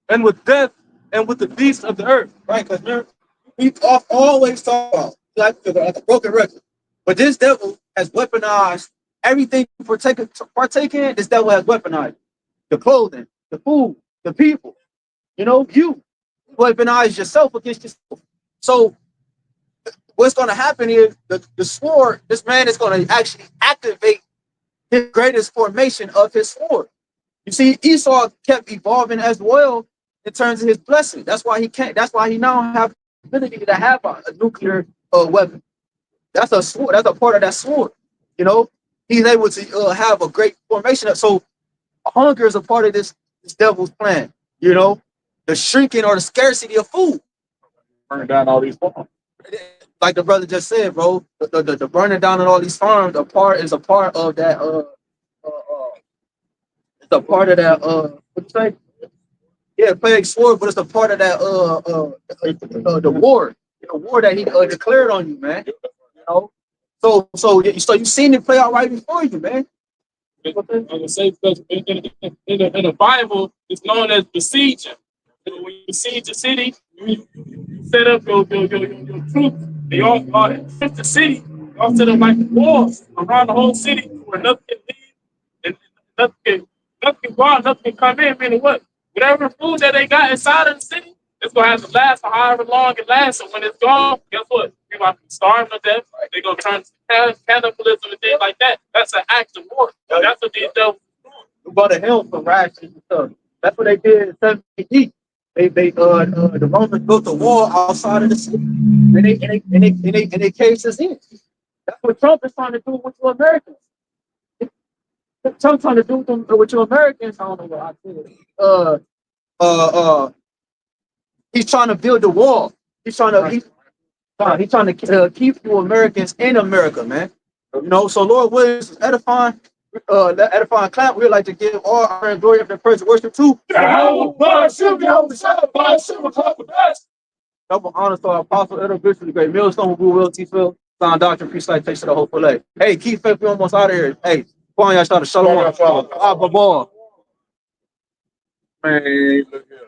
and with death and with the beasts of the earth. Right? Because we always talk about like the broken record. But this devil has weaponized everything you partake in. This devil has weaponized the clothing, the food, the people. You know, you weaponize yourself against yourself. So what's going to happen is the sword, this man is going to actually activate his greatest formation of his sword. You see, Esau kept evolving as well in terms of his blessing. That's why he can't. That's why he now have the ability to have a nuclear weapon. That's a sword. That's a part of that sword. You know, he's able to have a great formation. So hunger is a part of this devil's plan. You know, the shrinking or the scarcity of food. Burn down all these farms. Like the brother just said, bro, the burning down of all these farms is a part of that. It's a part of that. What you say? Yeah, plague sword, but it's a part of that. The war that he declared on you, man. You know, so you seen it play out right before you, man. I would say because in the Bible, it's known as besieging. When you besiege a city, you set up your troops. They all hit the city. They all set up like walls around the whole city where nothing can leave and nothing can go out, nothing can come in. Meaning what? Whatever food that they got inside of the city, it's gonna have to last for however long it lasts. So when it's gone, guess what? You're gonna be starving to death. They're gonna turn to cannibalism and things like that. That's an act of war. That's what these devils do. You bought a hill for rations and stuff. That's what they did in 7 AD. the Romans built the wall outside of the city, and they caved us in. That's what Trump is trying to do with you Americans. Trump trying to do with you Americans. I don't know what I said. He's trying to build the wall. He's trying to keep you Americans in America, man. You know, so Lord Williams is edifying, edifying clap. We'd like to give all honor and glory and praise and worship to BAHASHAM, BAHASHAM, HAQADASH. double honor to our apostle, elder bishop, the great millstone, who will teach Phil, sound doctrine, preach like taste of the whole fillet. Hey, keep faith, we almost out of here. Hey, go on, y'all start to shalom. Shalom. Ah, ball. Man, look here.